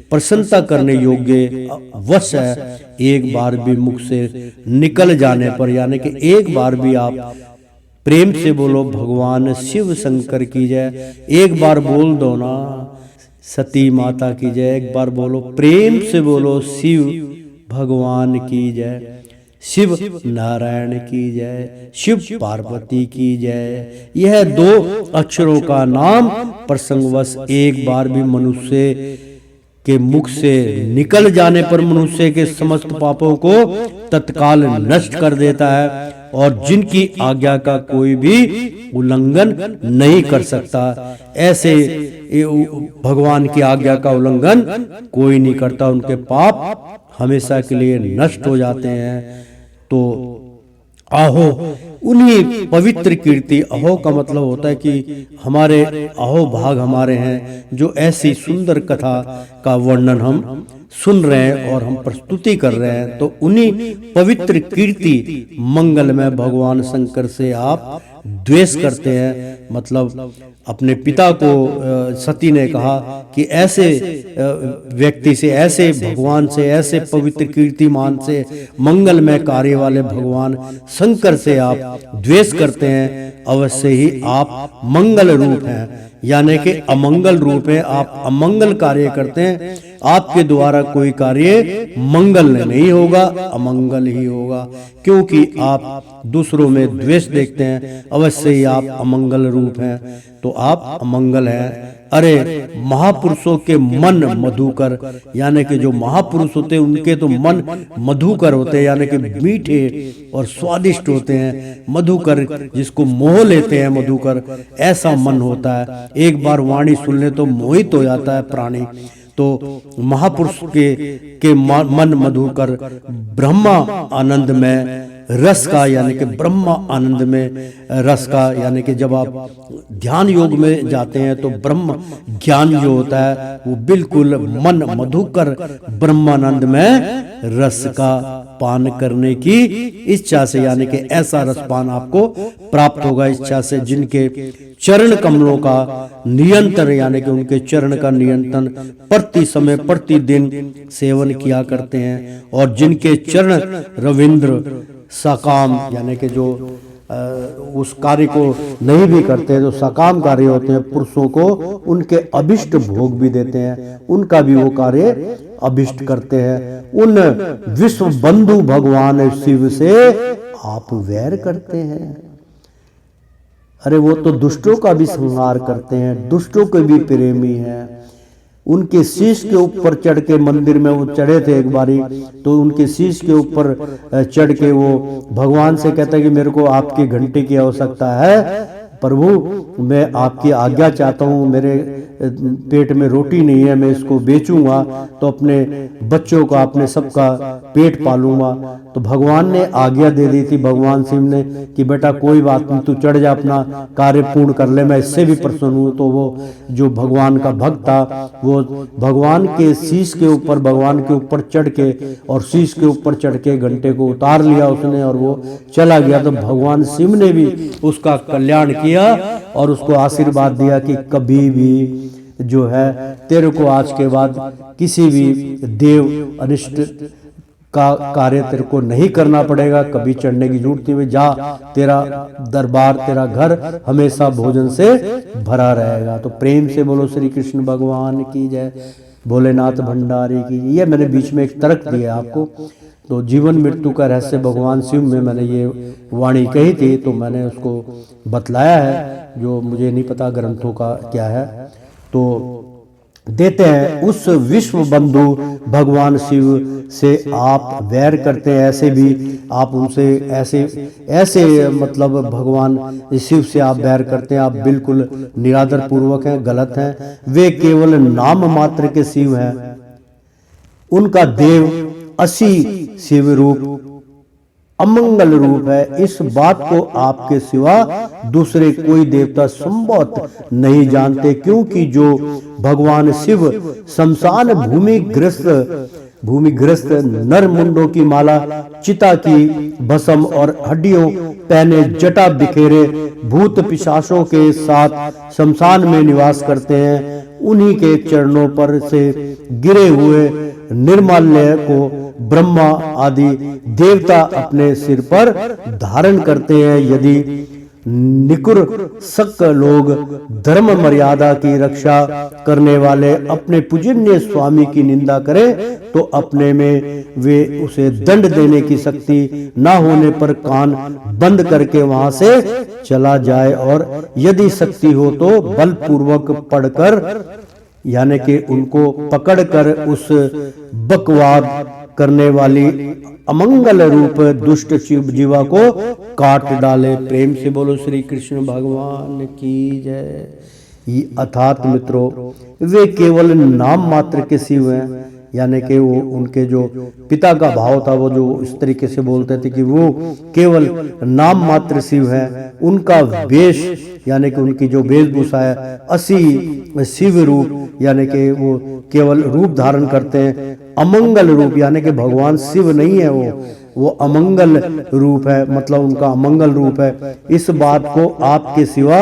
प्रसन्नता करने योग्य वश है, एक बार भी मुख से निकल जाने पर, यानी कि एक बार भी आप प्रेम से बोलो भगवान शिव शंकर की जय, एक बार बोल दो ना सती माता की जय, एक बार बोलो प्रेम से बोलो शिव भगवान की जय, शिव नारायण की जय, शिव पार्वती की जय। यह 2 अक्षरों का नाम प्रसंगवश एक बार भी मनुष्य के मुख से निकल जाने पर मनुष्य के समस्त पापों को तत्काल नष्ट कर देता है और जिनकी आज्ञा का कोई भी उल्लंघन नहीं कर सकता। ऐसे भगवान की आज्ञा का उल्लंघन कोई नहीं करता, उनके पाप हमेशा के लिए नष्ट हो जाते हैं। तो आहो उन्हीं पवित्र कीर्ति, अहो का मतलब होता है कि हमारे अहो भाग हमारे हैं, जो ऐसी सुंदर कथा का वर्णन हम सुन रहे हैं और हम प्रस्तुति कर रहे हैं। तो उन्हीं पवित्र कीर्ति मंगलमय भगवान शंकर से आप द्वेष करते हैं। मतलब अपने पिता को सती ने कहा कि ऐसे व्यक्ति से, ऐसे भगवान से, ऐसे पवित्र कीर्तिमान से, मंगलमय कार्य वाले भगवान शंकर से आप द्वेष करते हैं। अवश्य ही आप मंगल रूप हैं, यानी कि अमंगल रूप है, आप अमंगल कार्य करते हैं। आपके द्वारा कोई कार्य मंगल नहीं होगा, अमंगल ही होगा, क्योंकि आप दूसरों में द्वेष देखते हैं। अवश्य ही आप अमंगल रूप हैं, तो आप अमंगल हैं। अरे महापुरुषों के मन मधुकर, यानी कि जो महापुरुष होते हैं उनके तो मन मधुकर होते हैं, यानी कि मीठे और स्वादिष्ट होते हैं। मधुकर जिसको मोह लेते हैं, मधुकर ऐसा मन होता है। एक बार वाणी सुन ले तो मोहित हो जाता है प्राणी। तो महापुरुष के मन मधुकर, ब्रह्मा आनंद में रस का, यानी कि ब्रह्मा आनंद में रस का, यानी कि जब आप ध्यान योग में जाते हैं तो ब्रह्म ज्ञान जो होता है वो बिल्कुल मन मधुकर ब्रह्मानंद में रस का पान करने की इच्छा से, यानी कि ऐसा रसपान आपको प्राप्त होगा इच्छा से। जिनके चरण कमलों का नियंत्रण, यानी कि उनके चरण का नियंत्रण प्रति समय प्रतिदिन सेवन किया करते हैं, और जिनके चरण रविंद्र सकाम, यानी कि जो उस कार्य को नहीं भी करते तो सकाम कार्य होते हैं, पुरुषों को उनके अभिष्ट भोग भी देते हैं, उनका भी वो कार्य अभिष्ट करते हैं। उन विश्व बंधु भगवान शिव से आप वैर करते हैं। अरे वो तो दुष्टों का भी संहार करते हैं, दुष्टों के भी प्रेमी हैं। उनके शीश के ऊपर चढ़ के, मंदिर में वो चढ़े थे एक बारी, तो उनके शीश के ऊपर चढ़ के वो भगवान से कहता है कि मेरे को आपकी घंटे की आवश्यकता है प्रभु, मैं आपकी आज्ञा चाहता हूँ, मेरे पेट में रोटी नहीं है, मैं इसको बेचूंगा तो अपने बच्चों का, अपने सबका पेट पालूंगा। तो भगवान ने आज्ञा दे दी थी, भगवान शिव ने, कि बेटा कोई बात नहीं, तू चढ़ जा, अपना कार्य पूर्ण कर ले, मैं इससे भी प्रसन्न हूँ। तो वो जो भगवान का भक्त था वो भगवान के शीश के ऊपर, भगवान के ऊपर चढ़ के, और शीश के ऊपर चढ़ के घंटे को उतार लिया उसने और वो चला गया। तो भगवान शिव ने भी उसका कल्याण किया और उसको आशीर्वाद दिया कि कभी भी जो है तेरे को आज के बाद किसी भी देव अनिष्ट का कार्य तेरे को नहीं करना पड़ेगा, कभी चढ़ने की जरूरत नहीं, जा, तेरा दरबार, तेरा घर हमेशा भोजन से भरा रहेगा। तो प्रेम से बोलो श्री कृष्ण भगवान की जय, भोलेनाथ भंडारी की। ये मैंने बीच में एक तर्क दिया आपको, तो जीवन मृत्यु का रहस्य भगवान शिव में मैंने ये वाणी कही थी, तो मैंने उसको बतलाया है, जो मुझे नहीं पता ग्रंथों का क्या है। तो देते हैं उस विश्व बंधु भगवान शिव से आप वैर करते हैं, ऐसे भी आप उनसे ऐसे मतलब भगवान शिव से आप वैर करते हैं, आप बिल्कुल निरादर पूर्वक हैं, गलत हैं। वे केवल नाम मात्र के शिव हैं, उनका देव असी शिव रूप अमंगल रूप है। इस बात को आपके सिवा दूसरे कोई देवता संभवत नहीं जानते, क्योंकि जो भगवान शिव शमशान भूमि ग्रस्त भूमिग्रस्त नर मुंडों की माला, चिता की भस्म और हड्डियों पहने जटा बिखेरे भूत पिशाचों के साथ शमशान में निवास करते हैं, उन्हीं के चरणों पर से गिरे हुए निर्माल्य को ब्रह्मा आदि देवता अपने सिर पर धारण करते हैं। यदि निकुर सक लोग धर्म मर्यादा की रक्षा करने वाले अपने पूजनीय स्वामी की निंदा करें तो अपने में वे उसे दंड देने की शक्ति न होने पर कान बंद करके वहां से चला जाए, और यदि शक्ति हो तो बलपूर्वक पढ़कर यानी कि उनको पकड़कर उस बकवाद करने वाली अमंगल रूप दुष्ट जीवा को काट डाले। प्रेम से बोलो श्री कृष्ण भगवान की जय। ये अर्थात मित्रों, वे केवल नाम मात्र के शिव हैं, यानी कि वो उनके जो पिता का भाव था वो जो इस तरीके से बोलते थे कि वो केवल नाम मात्र शिव है। उनका वेश यानी कि उनकी जो वेशभूषा है असी शिव रूप, यानी कि वो केवल रूप धारण करते हैं। अमंगल रूप यानी कि भगवान शिव नहीं है, वो अमंगल रूप है, मतलब उनका अमंगल रूप है। इस बात को आपके सिवा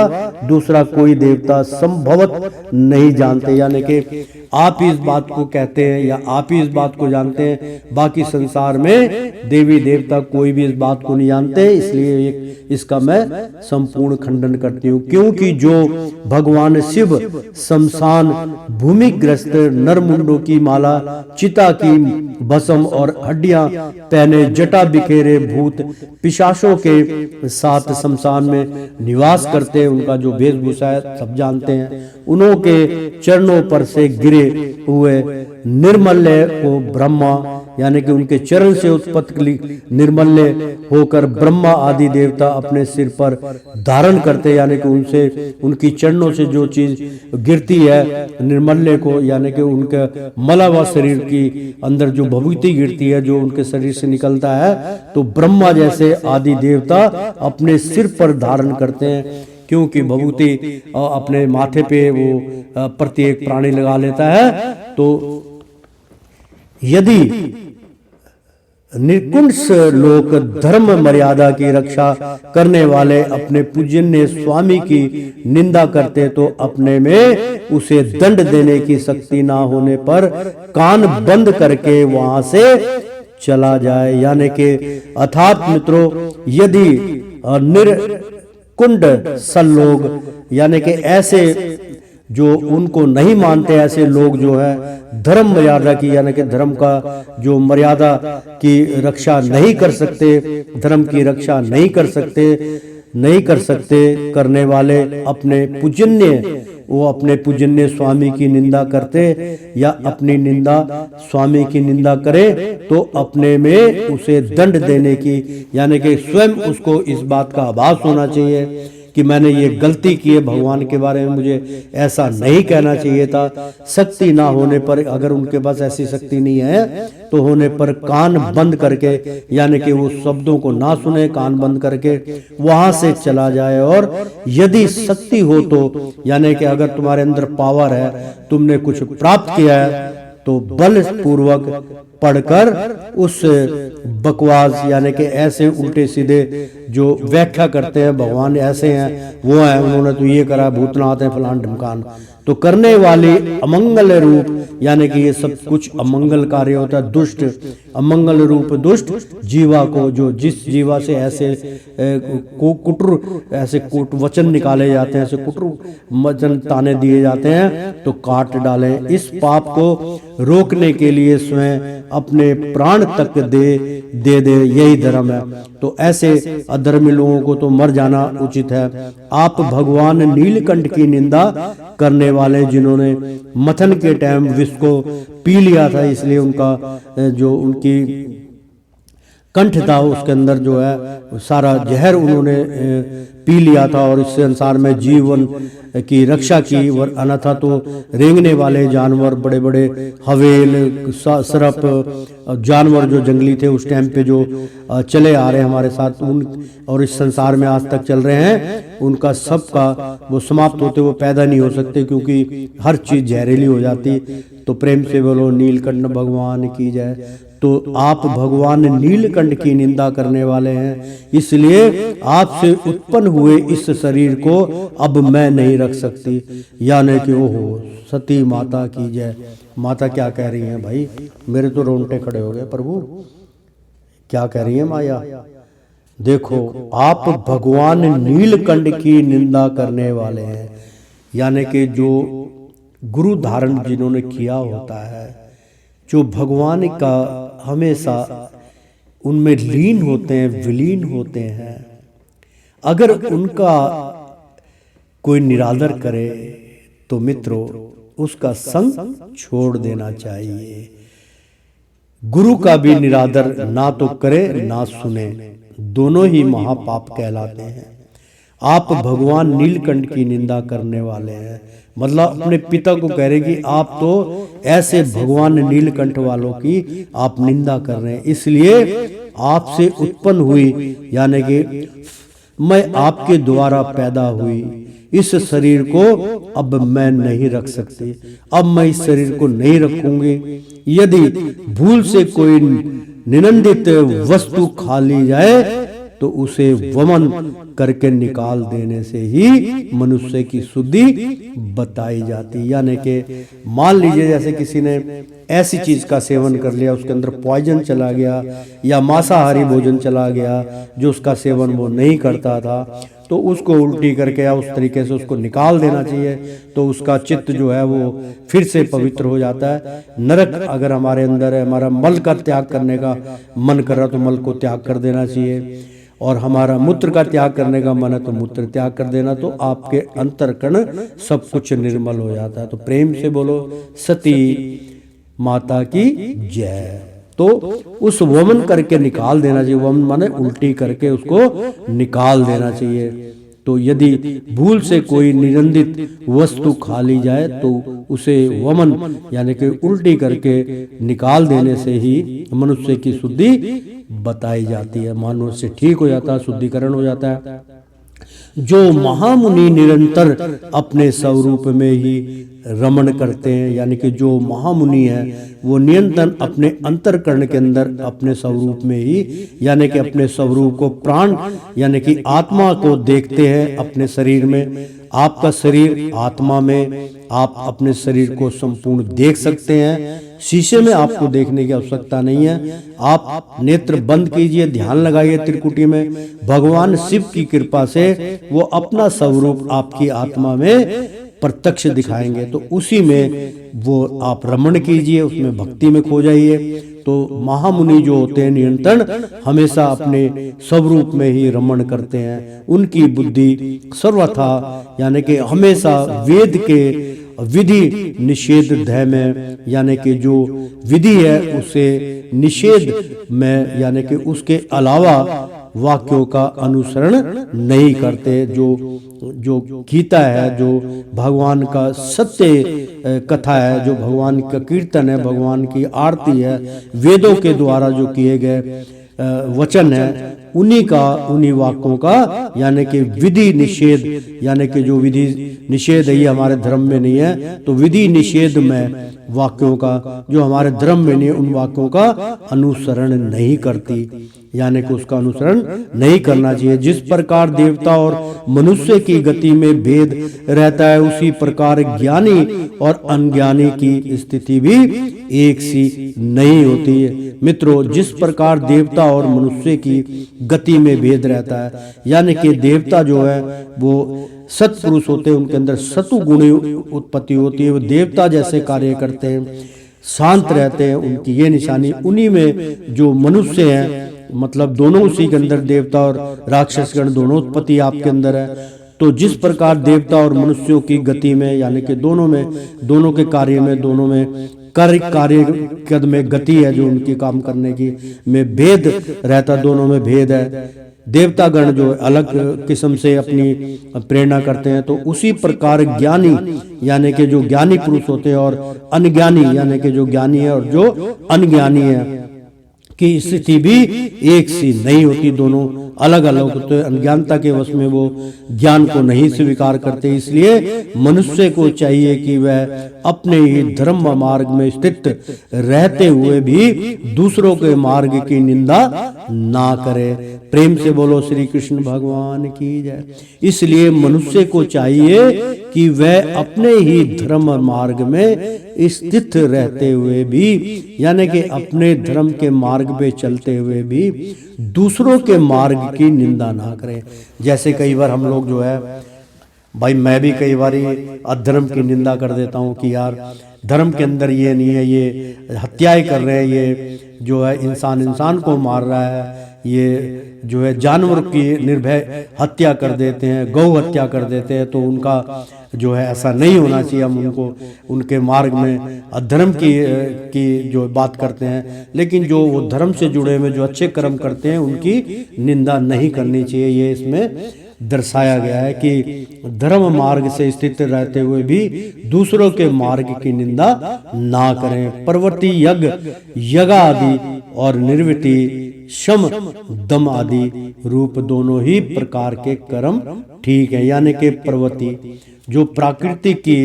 दूसरा कोई देवता संभवत नहीं जानते, यानी कि आप इस बात को कहते हैं या आप ही इस बात को जानते हैं, बाकी संसार में देवी देवता कोई भी इस बात को नहीं जानते। इसलिए इसका मैं संपूर्ण खंडन करती हूँ, क्योंकि जो भगवान शिव शमशान भूमिग्रस्त नरमुंडों की माला, चिता की भस्म और हड्डियां पहने जटा बिखेरे भूत पिशाचों के साथ शमशान में निवास करते हैं, उनका जो वेशभूषा है सब जानते हैं। उन्हों के चरणों पर से गिरे हुए निर्मल्य को ब्रह्मा यानी कि उनके चरण से उत्पत्ति निर्मल्य होकर ब्रह्मा आदि देवता अपने सिर पर धारण करते, यानी कि उनसे उनकी चरणों से जो चीज गिरती है निर्मल्य को, यानी कि उनके मलावा शरीर की अंदर जो भभूति गिरती है जो उनके शरीर से निकलता है, तो ब्रह्मा जैसे आदि देवता अपने सिर पर धारण करते हैं, क्योंकि भभूति अपने माथे पे वो प्रत्येक प्राणी लगा लेता है। तो यदि निकुंस लोग धर्म मर्यादा की रक्षा करने वाले अपने पूजनीय स्वामी की निंदा करते तो अपने में उसे दंड देने की शक्ति ना होने पर कान बंद करके वहां से चला जाए। यानी कि अर्थात मित्रों, यदि निर्कुंड सल लोग यानी कि ऐसे जो उनको नहीं मानते, ऐसे लोग जो है धर्म मर्यादा की यानी कि धर्म का जो मर्यादा की रक्षा नहीं कर सकते, धर्म की रक्षा नहीं कर सकते करने वाले अपने पूजनीय स्वामी की निंदा करते या अपनी निंदा स्वामी की निंदा करे तो अपने में उसे दंड देने की यानी कि स्वयं उसको इस बात का आभास होना चाहिए कि मैंने ये गलती की है, भगवान के बारे में मुझे ऐसा नहीं कहना चाहिए था। शक्ति ना होने पर, अगर उनके पास ऐसी शक्ति नहीं है तो होने पर कान बंद करके यानी कि वो शब्दों को ना सुने, कान बंद करके वहां से चला जाए। और यदि शक्ति हो तो यानी कि अगर तुम्हारे अंदर पावर है, तुमने कुछ प्राप्त किया है, तो बल पूर्वक पढ़कर उस बकवास यानी कि ऐसे उल्टे सीधे जो व्याख्या करते हैं भगवान ऐसे हैं वो हैं, उन्होंने तो ये करा, भूतनाथ है, फलान ढमकान, तो करने वाले अमंगल रूप यानी कि ये सब कुछ अमंगल कार्य होता है। दुष्ट अमंगल रूप दुष्ट जीवा को, जो जिस जीवा से ऐसे कुटर ऐसे वचन निकाले जाते हैं, ऐसे कुटर वचन ताने दिए जाते हैं, तो काट डालें। इस पाप को रोकने के लिए स्वयं अपने प्राण तक दे यही धर्म है। तो ऐसे अधर्मी लोगों को तो मर जाना उचित है। आप भगवान नीलकंठ की निंदा करने वाले जिन्होंने मथन के टाइम विष को पी लिया था, इसलिए उनका जो उनकी कंठ था उसके अंदर जो है सारा जहर उन्होंने पी लिया था और इस संसार में जीवन की रक्षा की, और अन्यथा तो रेंगने वाले जानवर, बड़े बड़े हवेल, सर्प जानवर जो जंगली थे उस टाइम पे जो चले आ रहे हैं हमारे साथ, उन और इस संसार में आज तक चल रहे हैं, उनका सबका वो समाप्त होते वो पैदा नहीं हो सकते, क्योंकि हर चीज जहरीली हो जाती। तो प्रेम से बोलो नीलकंठ भगवान की जय। तो आप भगवान नीलकंठ की निंदा करने वाले हैं, इसलिए आपसे उत्पन्न हुए इस शरीर को अब मैं नहीं रख सकती, यानी कि ओहो सती माता की जय। माता क्या कह रही हैं भाई, मेरे तो रोंगटे खड़े हो गए, प्रभु क्या कह रही है माया। देखो आप भगवान नीलकंठ की निंदा करने वाले हैं, यानी कि जो गुरु धारण जिन्होंने किया होता है, जो भगवान का हमेशा उनमें लीन होते हैं, विलीन होते हैं, अगर उनका कोई निरादर करे तो मित्रों उसका संग छोड़ देना चाहिए। गुरु का भी निरादर ना तो करे ना सुने, दोनों ही महापाप कहलाते हैं। आप भगवान नीलकंठ की निंदा करने वाले हैं, मतलब अपने पिता को कह रहे कि आप तो ऐसे भगवान नीलकंठ वालों की आप निंदा कर रहे हैं, इसलिए आपसे उत्पन्न हुई, यानी कि मैं आपके द्वारा पैदा हुई इस शरीर को अब मैं नहीं रख सकती, अब मैं इस शरीर को नहीं रखूंगी। यदि भूल से कोई निनंदित वस्तु खा ली जाए तो उसे वमन करके निकाल देने से ही मनुष्य की शुद्धि बताई जाती। यानी कि मान लीजिए जैसे किसी ने ऐसी चीज का सेवन कर लिया, उसके अंदर पॉइजन चला गया या मांसाहारी भोजन चला गया जो उसका सेवन वो नहीं करता था, तो उसको उल्टी करके या उस तरीके से उसको निकाल देना चाहिए, तो उसका चित्त जो है वो फिर से पवित्र हो जाता है। नरक अगर हमारे अंदर है, हमारा मल का त्याग करने का मन कर रहा तो मल को त्याग कर देना चाहिए, और हमारा मूत्र का त्याग करने का मन है तो मूत्र त्याग कर देना, तो आपके अंतरकण सब कुछ निर्मल हो जाता है। तो प्रेम से बोलो सती माता की जय। तो उस वमन करके निकाल देना चाहिए, वमन माने उल्टी करके उसको निकाल देना चाहिए। तो यदि भूल से कोई निरंदित वस्तु खा ली जाए तो उसे वमन यानी कि उल्टी करके निकाल देने से ही मनुष्य की शुद्धि बताई जाती है, मानव से ठीक हो जाता है, शुद्धिकरण हो जाता है। जो महामुनि निरंतर अपने स्वरूप में ही रमण करते हैं, यानी कि जो महामुनि है वो निरंतर अपने अंतरकरण के अंदर अपने स्वरूप में ही, यानी कि अपने स्वरूप को प्राण यानी कि आत्मा को देखते हैं अपने शरीर में। आपका शरीर आत्मा में, आप अपने शरीर को संपूर्ण देख सकते हैं, शीशे में आपको देखने की आवश्यकता नहीं है। आप नेत्र बंद कीजिए, ध्यान लगाइए त्रिकुटी में, भगवान शिव की कृपा से वो अपना स्वरूप आपकी आत्मा में प्रत्यक्ष दिखाएंगे, तो उसी में वो आप रमण कीजिए, उसमें भक्ति में खो जाइए। तो महामुनि जो होते हैं निरंतर हमेशा अपने स्वरूप में ही रमण करते हैं, उनकी बुद्धि सर्वथा यानी कि हमेशा वेद के विधि निषेध ध्यय में, यानी कि जो विधि है उसे निषेध में यानी कि उसके अलावा वाक्यों का अनुसरण नहीं करते। जो गीता है, जो भगवान का सत्य कथा है, जो भगवान का कीर्तन है, भगवान की आरती है, वेदों के द्वारा जो किए गए वचन है, उन्हीं वाक्यों का यानी कि विधि निषेध, यानी कि जो विधि निषेध है ये हमारे धर्म में नहीं है, तो विधि निषेध में वाक्यों का जो हमारे धर्म में नहीं है, उन वाक्यों का अनुसरण नहीं करती, यानी कि उसका अनुसरण नहीं करना चाहिए। जिस प्रकार देवता और मनुष्य की गति में भेद रहता है, उसी प्रकार ज्ञानी और अज्ञानी की स्थिति भी एक सी नहीं होती है। मित्रों, जिस प्रकार देवता और मनुष्य की गति में भेद रहता है, यानी कि देवता जो है वो सत्पुरुष होते हैं, उनके अंदर सतु गुणी उत्पत्ति होती है, वो देवता जैसे कार्य करते हैं, शांत रहते हैं, उनकी ये निशानी। उन्हीं में जो मनुष्य हैं, मतलब दोनों उसी के अंदर देवता और राक्षसगण दोनों उत्पत्ति आपके अंदर है। तो जिस प्रकार देवता और मनुष्यों की गति में यानी कि दोनों में, दोनों के कार्य में, दोनों में कार्य में गति है जो उनकी काम करने की में भेद रहता, दोनों में भेद है, देवतागण जो अलग किस्म से अपनी प्रेरणा करते हैं, तो उसी प्रकार ज्ञानी यानी कि जो ज्ञानी पुरुष होते हैं और अनज्ञानी यानी कि जो ज्ञानी है और जो अनज्ञानी है की स्थिति भी एक सी नहीं होती, दोनों अलग अलग होते हैं। अज्ञानता के वश में वो ज्ञान को नहीं स्वीकार करते। इसलिए मनुष्य को चाहिए कि वह अपने ही धर्म मार्ग में स्थित रहते हुए भी दूसरों के मार्ग की निंदा ना करे। प्रेम से बोलो श्री कृष्ण भगवान की जय। इसलिए मनुष्य को चाहिए कि वह अपने ही धर्म मार्ग में स्थित रहते हुए भी यानी कि अपने धर्म के मार्ग पे चलते हुए भी दूसरों के मार्ग की निंदा ना करें। जैसे कई बार हम लोग जो है भाई, मैं भी कई बार अधर्म की निंदा कर देता हूँ कि यार धर्म के अंदर ये नहीं है, ये हत्याएं कर रहे हैं, ये जो है इंसान को मार रहा है, ये जो है जानवर की निर्भय हत्या कर देते हैं, गौ हत्या कर देते हैं, तो उनका जो है ऐसा नहीं होना चाहिए। हम उनको उनके मार्ग में अधर्म की जो बात करते हैं, लेकिन जो वो धर्म से जुड़े हुए जो अच्छे कर्म करते हैं उनकी निंदा नहीं करनी चाहिए। ये इसमें दर्शाया गया है कि धर्म मार्ग से स्थित रहते हुए भी दूसरों के मार्ग की निंदा ना करें। प्रवृत्ति यज्ञ आदि और निर्वृत्ति शम दम आदि रूप दोनों ही प्रकार के कर्म ठीक है। यानी कि प्रवृत्ति जो प्राकृतिक की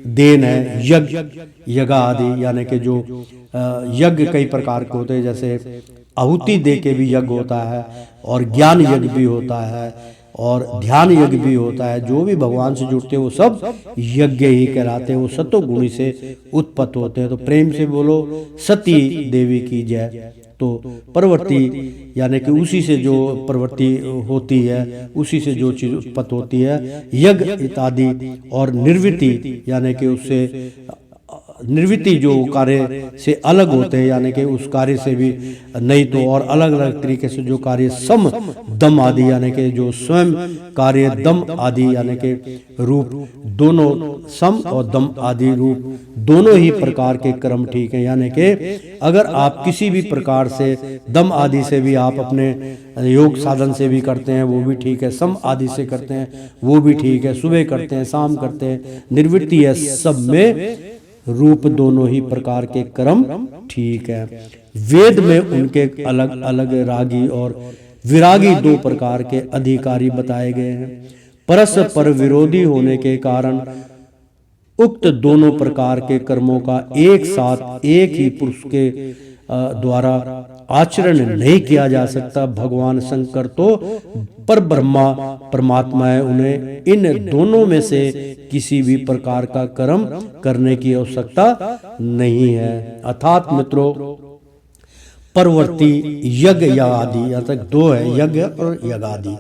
देन है, यज्ञ आदि यानी कि जो यज्ञ कई प्रकार के होते हैं, जैसे आहुति दे के भी यज्ञ होता है और ज्ञान यज्ञ भी होता है और ध्यान यज्ञ भी होता है। जो भी भगवान से जुड़ते हैं वो सब यज्ञ ही कहलाते हैं, वो सतो गुणी से उत्पन्न होते हैं। तो प्रेम से बोलो सती देवी की जय। तो प्रवृत्ति यानी कि उसी से जो प्रवृत्ति होती है, उसी से जो चीज उत्पन्न होती है, यज्ञ इत्यादि। और निर्वृत्ति यानी कि उससे निर्वृत्ति जो कार्य से अलग होते हैं, यानी कि उस कार्य से भी नहीं तो और अलग अलग तरीके से जो कार्य सम दम आदि यानी कि जो स्वयं कार्य दम आदि यानी कि रूप दोनों सम और दम आदि रूप दोनों ही प्रकार के कर्म ठीक है। यानी कि अगर आप किसी भी प्रकार से दम आदि से भी आप अपने योग साधन से भी करते हैं वो भी ठीक है, सम आदि से करते हैं वो भी ठीक है, सुबह करते हैं शाम करते हैं, निर्वृत्ति है, सब में रूप दोनों ही प्रकार के कर्म ठीक है। वेद में उनके अलग अलग रागी और विरागी दो प्रकार के अधिकारी बताए गए हैं। परस्पर विरोधी होने के कारण उक्त दोनों प्रकार के कर्मों का एक साथ एक ही पुरुष के द्वारा आचरण नहीं किया जा सकता। भगवान शंकर तो पर ब्रह्मा परमात्मा है, उन्हें इन दोनों में से किसी भी प्रकार का कर्म करने की आवश्यकता नहीं है। अर्थात मित्रों, प्रवृत्ति यज्ञ आदि अर्थात दो है, यज्ञ और यज्ञादि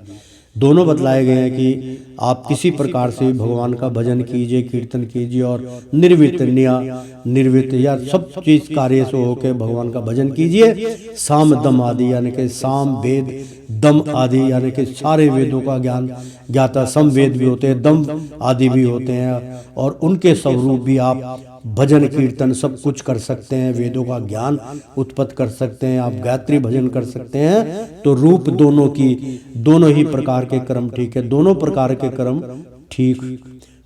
दोनों बतलाए गए हैं कि आप किसी प्रकार से भगवान का भजन कीजिए, कीर्तन कीजिए और निर्वित या सब चीज कार्य से होकर भगवान का भजन कीजिए। साम दम आदि यानी कि साम वेद दम आदि यानी कि सारे वेदों का ज्ञान ज्ञाता, सम वेद भी होते हैं, दम आदि भी होते हैं और उनके स्वरूप भी आप भजन कीर्तन सब कुछ कर सकते हैं, वेदों का ज्ञान उत्पत्ति कर सकते हैं, आप गायत्री भजन कर सकते हैं। तो रूप दोनों की दोनों ही प्रकार के कर्म ठीक है, दोनों प्रकार के कर्म ठीक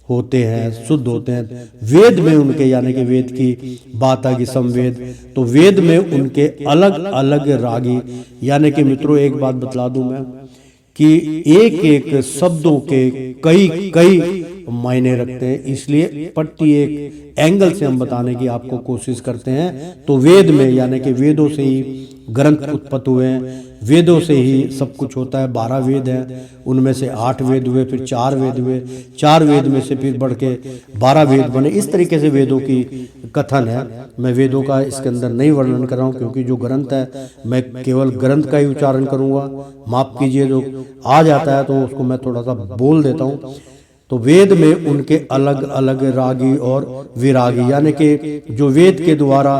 होते हैं, शुद्ध होते हैं। वेद में उनके यानी कि वेद की बात आ गई समवेद, तो वेद में उनके अलग अलग रागी यानी कि मित्रों एक बात बतला दूं मैं कि एक एक शब्दों के कई मायने रखते हैं, इसलिए प्रत्येक एंगल से हम बताने की आपको कोशिश करते हैं। तो वेद में यानी कि वेदों से ही ग्रंथ उत्पन्न हुए हैं, वेदों से ही सब कुछ होता है। 12 वेद हैं, उनमें से 8 वेद हुए, फिर 4 वेद हुए, 4 वेद में से फिर बढ़ के 12 वेद बने। इस तरीके से वेदों की कथन है। मैं वेदों का इसके अंदर नहीं वर्णन कर रहा हूँ क्योंकि जो ग्रंथ है मैं केवल ग्रंथ का ही उच्चारण करूँगा, माफ कीजिए, जो आ जाता है तो उसको मैं थोड़ा सा बोल देता हूँ। तो वेद में उनके अलग अलग रागी और विरागी यानी कि जो वेद के द्वारा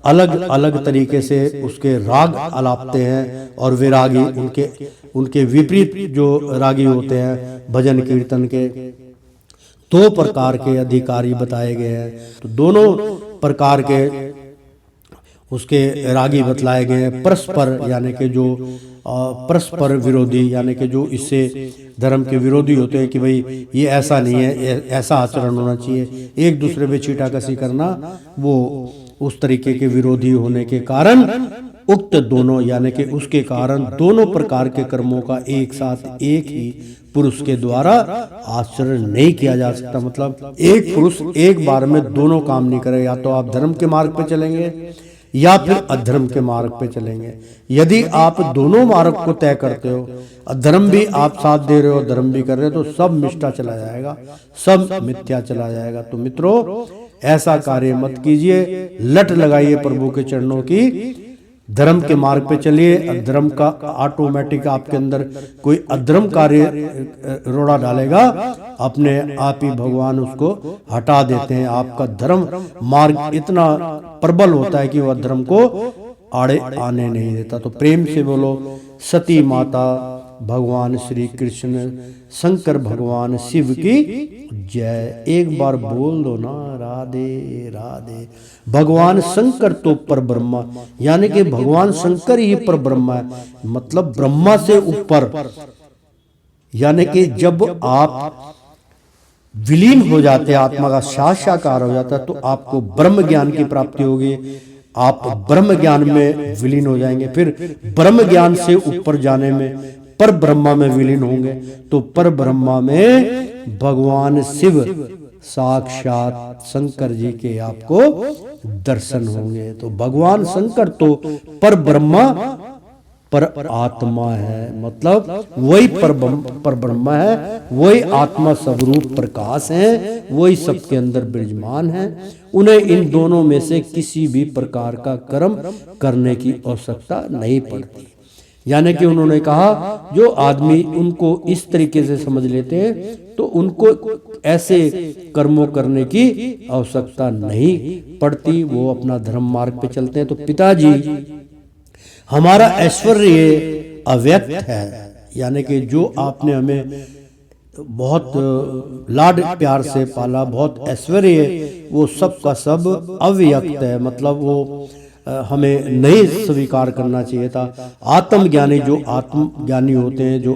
अलग अलग तरीके से उसके राग अलापते हैं और विरागी उनके विपरीत जो रागी होते हैं भजन कीर्तन के, 2 प्रकार के अधिकारी बताए गए हैं। तो दोनों प्रकार के उसके रागी बतलाए गए हैं। परस्पर यानी कि जो परस्पर विरोधी यानी कि जो इससे धर्म के विरोधी होते हैं कि भाई ये ऐसा नहीं है, ऐसा आचरण होना चाहिए, एक दूसरे पे छींटाकशी करना, वो उस तरीके के विरोधी होने के कारण उक्त दोनों यानी कि उसके कारण दोनों प्रकार के कर्मों का एक साथ एक ही पुरुष के द्वारा आचरण नहीं किया जा सकता। मतलब एक पुरुष एक बार में दोनों काम नहीं करे, या तो आप धर्म के मार्ग पे चलेंगे या फिर अधर्म के मार्ग पे चलेंगे। यदि आप दोनों मार्ग को तय करते हो, अधर्म भी आप साथ दे रहे हो, धर्म भी कर रहे हो, तो सब मिष्टा चला जाएगा, सब मिथ्या चला जाएगा। तो मित्रों, ऐसा कार्य मत कीजिए, लट लगाइए प्रभु के चरणों की, धर्म के मार्ग पे चलिए। अधर्म का ऑटोमेटिक आपके अंदर कोई अधर्म कार्य रोड़ा डालेगा, अपने आप ही भगवान उसको हटा देते हैं। आपका धर्म मार्ग इतना प्रबल होता है कि वह धर्म को आड़े आने नहीं देता। तो प्रेम से बोलो सती माता भगवान श्री कृष्ण शंकर भगवान शिव की जय। एक बार बोल दो ना, राधे राधे। भगवान शंकर तो पर ब्रह्मा, यानी कि भगवान शंकर ही पर ब्रह्मा है, मतलब ब्रह्मा से ऊपर। यानी कि जब आप विलीन हो जाते हैं, आत्मा का साक्षात्कार हो जाता है, तो आपको ब्रह्म ज्ञान की प्राप्ति होगी। आप ब्रह्म ज्ञान में विलीन हो जाएंगे, फिर ब्रह्म ज्ञान से ऊपर जाने में पर ब्रह्मा में विलीन होंगे, तो पर ब्रह्मा में भगवान शिव साक्षात शंकर जी के आपको दर्शन होंगे। तो भगवान शंकर तो पर ब्रह्मा पर आत्मा है, मतलब वही पर ब्रह्मा है, वही आत्मा स्वरूप प्रकाश है, वही सबके अंदर विराजमान है। उन्हें इन दोनों में से किसी भी प्रकार का कर्म करने की आवश्यकता नहीं पड़ती। यानी कि उन्होंने कहा जो आदमी उनको इस तरीके से समझ लेते हैं तो उनको ऐसे कर्मों करने की आवश्यकता नहीं पड़ती, वो अपना धर्म मार्ग पे चलते हैं। तो पिताजी हमारा ऐश्वर्य अव्यक्त है, यानी कि जो आपने हमें बहुत लाड प्यार से पाला, बहुत ऐश्वर्य, वो सब का सब अव्यक्त है, मतलब वो हमें नहीं स्वीकार करना चाहिए था। आत्मज्ञानी जो आत्मज्ञानी होते हैं, जो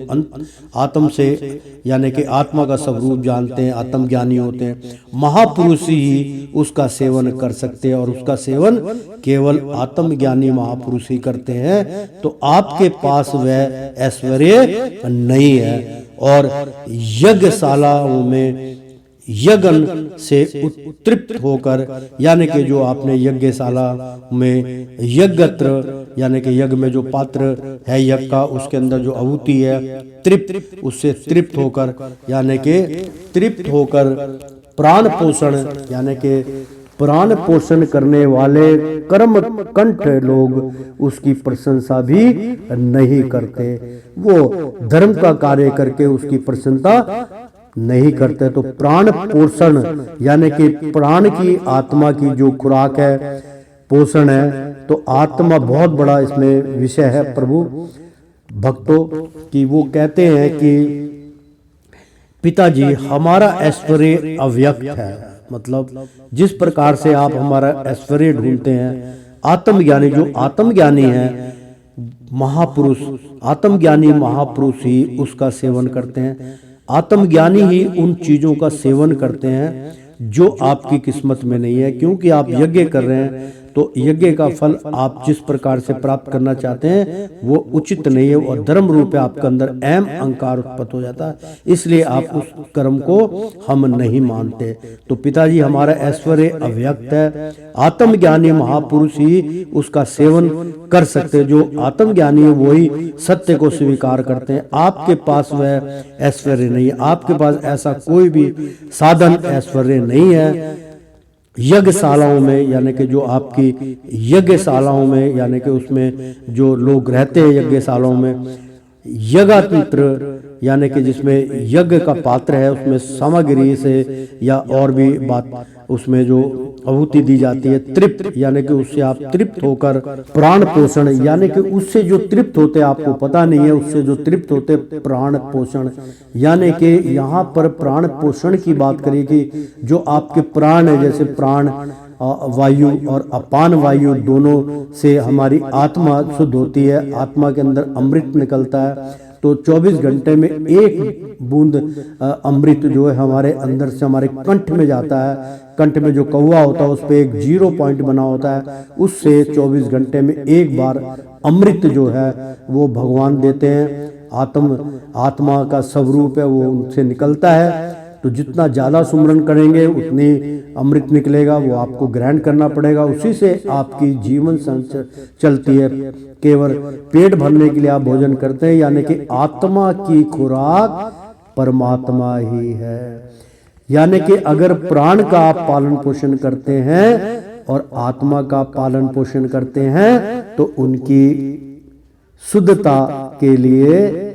आत्म से यानी कि आत्मा का स्वरूप जानते हैं, आत्मज्ञानी होते हैं, महापुरुष ही उसका सेवन कर सकते हैं, और उसका सेवन केवल आत्मज्ञानी महापुरुष ही करते हैं। तो आपके पास वह ऐश्वर्य नहीं है। और यज्ञशालाओं में यज्ञ से उत्तृप्त होकर, यानी कि जो आपने यज्ञशाला में यज्ञत्र यानी कि यज्ञ में जो पात्र है यज्ञ का, उसके अंदर जो आहुति है तृप्त, उससे तृप्त होकर यानी कि तृप्त होकर प्राण पोषण यानी कि प्राण पोषण करने वाले कर्म कंठ लोग उसकी प्रशंसा भी नहीं करते। वो धर्म का कार्य करके उसकी प्रशंसा नहीं करते। तो प्राण पोषण यानी कि प्राण की आत्मा की जो खुराक है, पोषण है, तो आत्मा बहुत बड़ा इसमें विषय है प्रभु भक्तों की। वो कहते हैं कि पिताजी हमारा ऐश्वर्य अव्यक्त है, मतलब जिस प्रकार से आप हमारा ऐश्वर्य ढूंढते हैं, आत्मज्ञानी जो आत्मज्ञानी है महापुरुष, आत्मज्ञानी महापुरुष ही उसका सेवन करते हैं। आत्मज्ञानी ही उन चीजों का सेवन करते हैं जो आपकी किस्मत में नहीं है, क्योंकि आप यज्ञ कर रहे हैं तो यज्ञ का फल आप जिस प्रकार से प्राप्त करना चाहते हैं वो उचित नहीं है, और धर्म रूप आपके अंदर अहम अहंकार उत्पन्न हो जाता है, इसलिए आप उस कर्म को हम नहीं मानते। तो पिताजी हमारा ऐश्वर्य अव्यक्त है, आत्मज्ञानी महापुरुष ही उसका सेवन कर सकते हैं। जो आत्मज्ञानी है वही सत्य को स्वीकार करते हैं। आपके पास वह ऐश्वर्य नहीं है, आपके पास ऐसा कोई भी साधन ऐश्वर्य नहीं है। यज्ञशालाओं में यानी कि जो आपकी यज्ञशालाओं में यानी कि उसमें जो लोग रहते हैं यज्ञशालाओं में, यज्ञतंत्र यानी कि जिसमें यज्ञ का पात्र है उसमें सामग्री से या और भी बात उसमें जो आहुति दी जाती है, तृप्त यानी कि उससे आप तृप्त होकर प्राण पोषण यानी कि उससे जो तृप्त होते आपको पता नहीं है, उससे जो तृप्त होते प्राण पोषण यानी कि यहाँ पर प्राण पोषण की बात करिए कि जो आपके प्राण है, जैसे प्राण वायु और अपान वायु दोनों से हमारी आत्मा शुद्ध होती है, आत्मा के अंदर अमृत निकलता है। तो 24 घंटे में एक बूंद अमृत जो है हमारे अंदर से हमारे कंठ में जाता है। कंठ में जो कौवा होता है उस पर एक 0 पॉइंट बना होता है, उससे 24 घंटे में एक बार अमृत जो है वो भगवान देते हैं। आत्मा का स्वरूप है वो उनसे निकलता है। तो जितना ज़्यादा सुमरन करेंगे उतनी अमृत निकलेगा, वो आपको ग्रहण करना पड़ेगा, उसी से आपकी जीवन चलती है। केवल पेट भरने के लिए आप भोजन करते हैं, यानी कि आत्मा की खुराक परमात्मा ही है। यानी कि अगर प्राण का आप पालन पोषण करते हैं और आत्मा का पालन पोषण करते हैं तो उनकी शुद्धता के लिए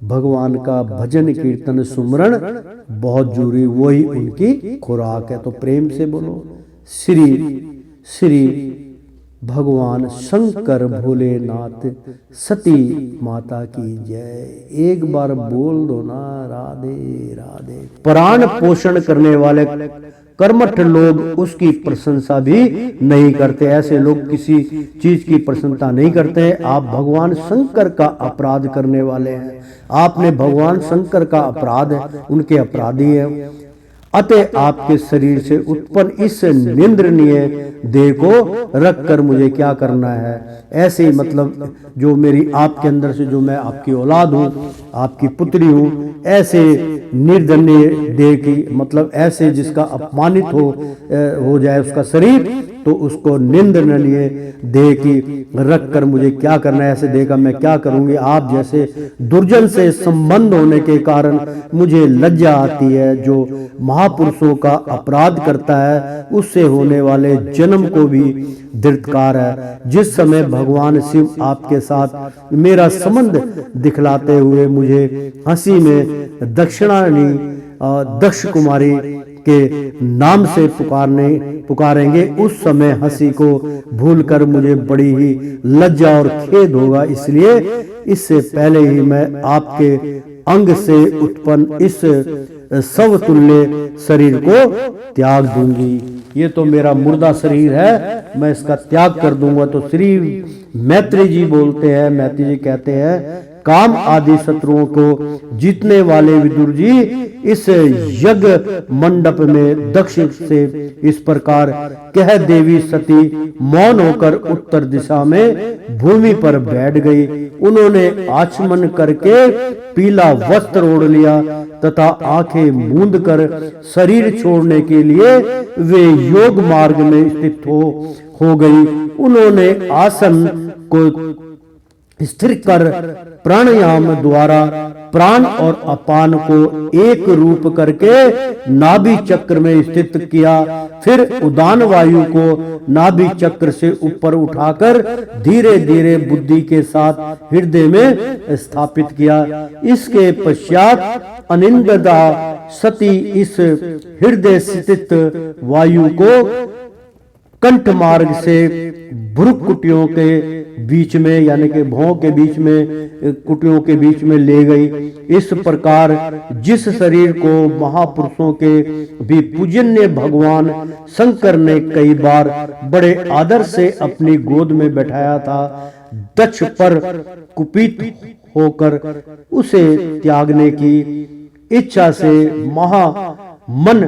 भगवान का भजन कीर्तन सुमरण बहुत जरूरी, वही उनकी खुराक है। तो प्रेम से बोलो श्री श्री भगवान शंकर भोलेनाथ सती माता की जय। एक बार बोल दो ना, राधे राधे। प्राण पोषण करने वाले कर्मठ लोग उसकी प्रशंसा भी नहीं करते। ऐसे लोग किसी चीज की प्रशंसा नहीं करते। आप भगवान शंकर का अपराध करने वाले हैं। आपने भगवान शंकर का अपराध है, उनके अपराधी है। अतः आपके शरीर से उत्पन्न इस निंद्रणीय देह को रखकर मुझे क्या करना है। ऐसे ही मतलब जो मेरी आपके अंदर से, जो मैं आपकी औलाद हूँ, आपकी पुत्री हूँ, ऐसे निर्दनीय देह की मतलब ऐसे जिसका अपमानित हो जाए उसका शरीर, तो उसको निंदनीय देह की रख कर मुझे क्या करना है। ऐसे देह का मैं क्या करूंगी। आप जैसे दुर्जन से संबंध होने के कारण मुझे लज्जा आती है। जो महापुरुषों का अपराध करता है उससे होने वाले जन्म को भी धिक्कार है। जिस समय भगवान शिव आपके साथ मेरा संबंध दिखलाते हुए मुझे हंसी में दक्षिणानी दक्ष कुमारी के नाम से पुकारेंगे, उस समय हंसी को भूलकर मुझे बड़ी ही लज्जा और खेद होगा। इसलिए इससे पहले ही मैं आपके अंग से उत्पन्न इस समतुल्य शरीर को त्याग दूंगी। ये तो मेरा मुर्दा शरीर है, मैं इसका त्याग कर दूंगा। तो श्री मैत्री जी बोलते हैं, मैत्री जी कहते हैं, काम आदि शत्रुओं को जीतने वाले विदुर जी इस यज्ञ मंडप में दक्ष से इस प्रकार कह देवी सती मौन होकर उत्तर दिशा में भूमि पर बैठ गई। उन्होंने आचमन करके पीला वस्त्र ओढ़ लिया तथा आंखें मूंद कर शरीर छोड़ने के लिए वे योग मार्ग में स्थित हो गई। उन्होंने आसन को स्थिर कर प्राणायाम द्वारा प्राण और अपान को एक रूप करके नाभि चक्र में स्थित किया। फिर उदान वायु को नाभि चक्र से ऊपर उठाकर धीरे धीरे बुद्धि के साथ हृदय में स्थापित किया। इसके पश्चात अनिंददा सती इस हृदय स्थित वायु को कंठ मार्ग से भ्रुक कुटियों के बीच में, यानी कि भौं के बीच में, कुटियों के बीच में ले गई। इस प्रकार जिस शरीर को महापुरुषों के भी पूजनीय भगवान शंकर ने कई बार बड़े आदर से अपनी गोद में बैठाया था, दक्ष पर कुपित होकर उसे त्यागने की इच्छा से मन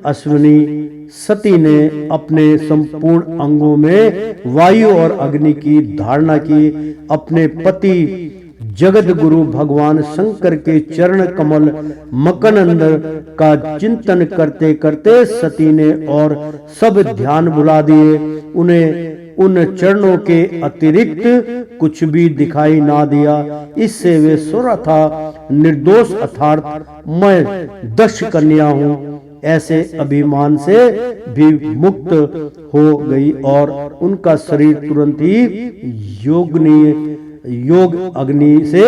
अश्विनी सती ने अपने संपूर्ण अंगों में वायु और अग्नि की धारणा की। अपने पति जगत गुरु भगवान शंकर के चरण कमल मकरंद का चिंतन करते करते सती ने और सब ध्यान भुला दिए। उन्हें उन चरणों के अतिरिक्त कुछ भी दिखाई ना दिया। इससे वे स्वतः निर्दोष अर्थात मैं दक्ष कन्या हूँ ऐसे अभिमान से भी मुक्त हो गई और उनका शरीर तुरंत ही योग अग्नि से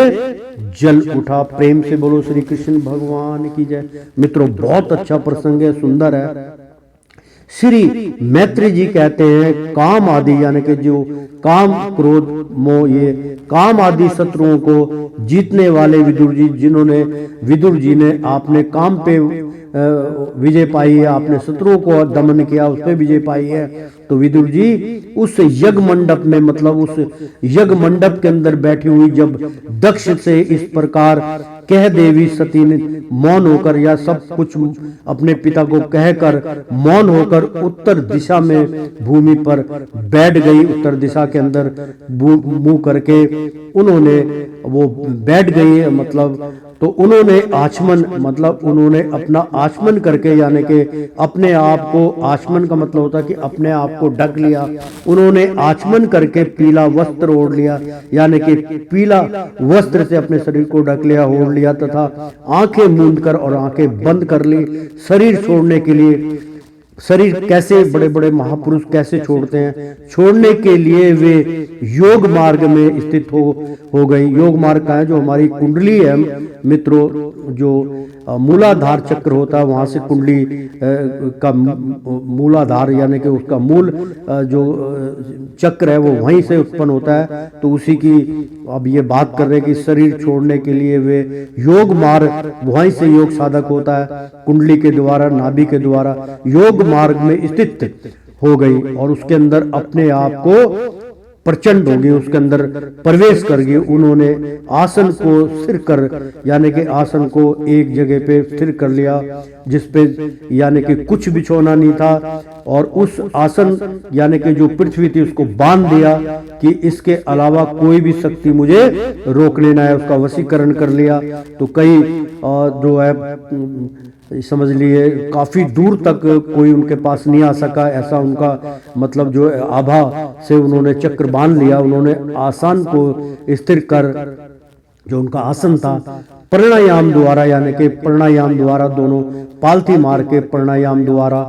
जल उठा। प्रेम से बोलो श्री कृष्ण भगवान की जय। मित्रों, बहुत अच्छा प्रसंग है, सुंदर है। श्री मैत्री जी कहते हैं, काम आदि यानी कि जो काम क्रोध मोह, ये काम आदि शत्रुओं को जीतने वाले विदुर जी, जिन्होंने विदुर जी ने आपने काम पे विजय पाई है, आपने शत्रुओं को दमन किया, उस पर विजय पाई है। तो विदुर जी उस यज्ञ मंडप में, मतलब उस यज्ञ मंडप के अंदर बैठी हुई जब दक्ष से इस प्रकार कह देवी सती ने मौन होकर, या सब कुछ अपने पिता को कहकर मौन होकर उत्तर दिशा में भूमि पर बैठ गई, उत्तर दिशा के अंदर मुंह करके उन्होंने वो बैठ गई, मतलब तो उन्होंने आचमन, मतलब उन्होंने अपना आचमन करके, यानी कि अपने आप को, आचमन का मतलब होता है कि अपने आप को ढक लिया, उन्होंने आचमन करके पीला वस्त्र ओढ़ लिया, यानी कि पीला वस्त्र से अपने शरीर को ढक लिया, ओढ़ लिया, तथा आंखें मूंद कर और आंखें बंद कर ली शरीर छोड़ने के लिए। शरीर कैसे बड़े बड़े महापुरुष कैसे छोड़ते हैं, छोड़ने के लिए वे योग मार्ग में स्थित हो गई। योग मार्ग का है जो हमारी कुंडली है मित्रों, जो मूलाधार चक्र होता है, वहां से कुंडली का मूलाधार यानी कि उसका मूल जो चक्र है वो वहीं से उत्पन्न होता है। तो उसी की अब ये बात कर रहे हैं कि शरीर छोड़ने के लिए वे योग मार्ग, वहीं से योग साधक होता है, कुंडली के द्वारा, नाभि के द्वारा योग मार्ग में स्थित हो गई और उसके अंदर अपने आप को प्रचंड होगी, उसके अंदर प्रवेश कर गई। उन्होंने आसन को स्थिर कर, यानी कि आसन को एक जगह पे स्थिर कर लिया जिसपे यानी कि कुछ बिछोना नहीं था, और उस आसन यानी कि जो पृथ्वी थी उसको बांध दिया कि इसके अलावा कोई भी शक्ति मुझे रोकने ना है, उसका वशीकरण कर लिया। तो कई जो है समझ लिए काफी दूर तक कोई उनके पास नहीं आ सका, ऐसा उनका मतलब जो आभा से उन्होंने चक्र बांध लिया। उन्होंने आसन को स्थिर कर, जो उनका आसन था, प्राणायाम द्वारा, यानी कि प्राणायाम द्वारा, दोनों पालथी मार के प्राणायाम द्वारा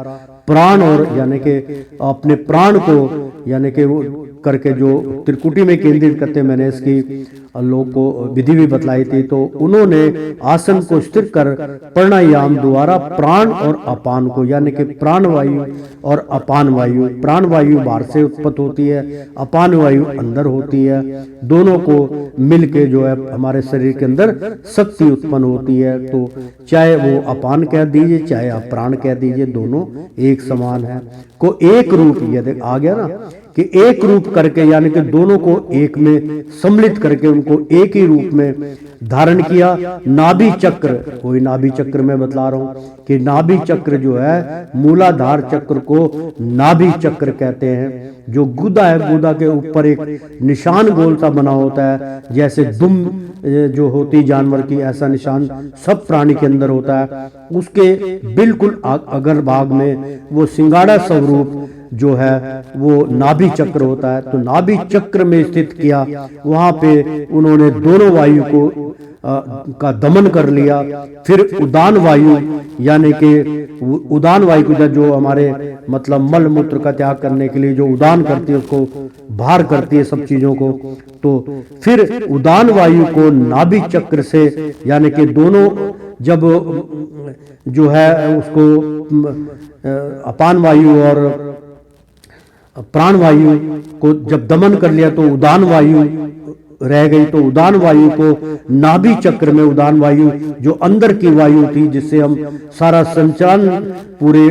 प्राण और यानी कि अपने प्राण को यानी कि वो करके जो त्रिकुटी में केंद्रित करते, मैंने इसकी लोग को विधि भी बतलाई थी। तो उन्होंने आसन को स्थिर कर प्राणायाम द्वारा प्राण और अपान को, यानी कि प्राण वायु और अपान वायु, प्राण वायु बाहर से उत्पन्न होती है, अपान वायु अंदर होती है, दोनों को मिलके जो है हमारे शरीर के अंदर शक्ति उत्पन्न होती है। तो चाहे वो अपान कह दीजिए, चाहे आप प्राण कह दीजिए, दोनों एक समान है। को एक रूप, ये आ गया ना कि एक रूप करके, यानी कि दोनों को एक में सम्मिलित करके उनको एक ही रूप में धारण किया। नाभि चक्र, कोई नाभि चक्र में बतला रहा हूं कि नाभि चक्र जो है, मूलाधार चक्र को नाभि चक्र कहते हैं। जो गुदा है, गुदा के ऊपर एक निशान गोल सा बना होता है, जैसे दुम जो होती जानवर की, ऐसा निशान सब प्राणी के अंदर होता है। उसके बिल्कुल अगर भाग में वो सिंगाड़ा स्वरूप जो है वो नाभि चक्र होता है। तो नाभि चक्र में स्थित किया, वहां पे उन्होंने दोनों वायु को का दमन कर लिया। फिर उदान वायु, यानी कि उदान वायु को जो हमारे मतलब मल मूत्र का त्याग करने के लिए जो उदान करती है, उसको बाहर करती है सब चीजों को। तो फिर उदान वायु को नाभि चक्र से, यानी कि दोनों जब जो है उसको अपान वायु और प्राण वायु को जब दमन कर लिया तो उदान वायु रह गई। तो उदान वायु को नाभि चक्र में, उदान वायु जो अंदर की वायु थी जिससे हम सारा संचालन पूरे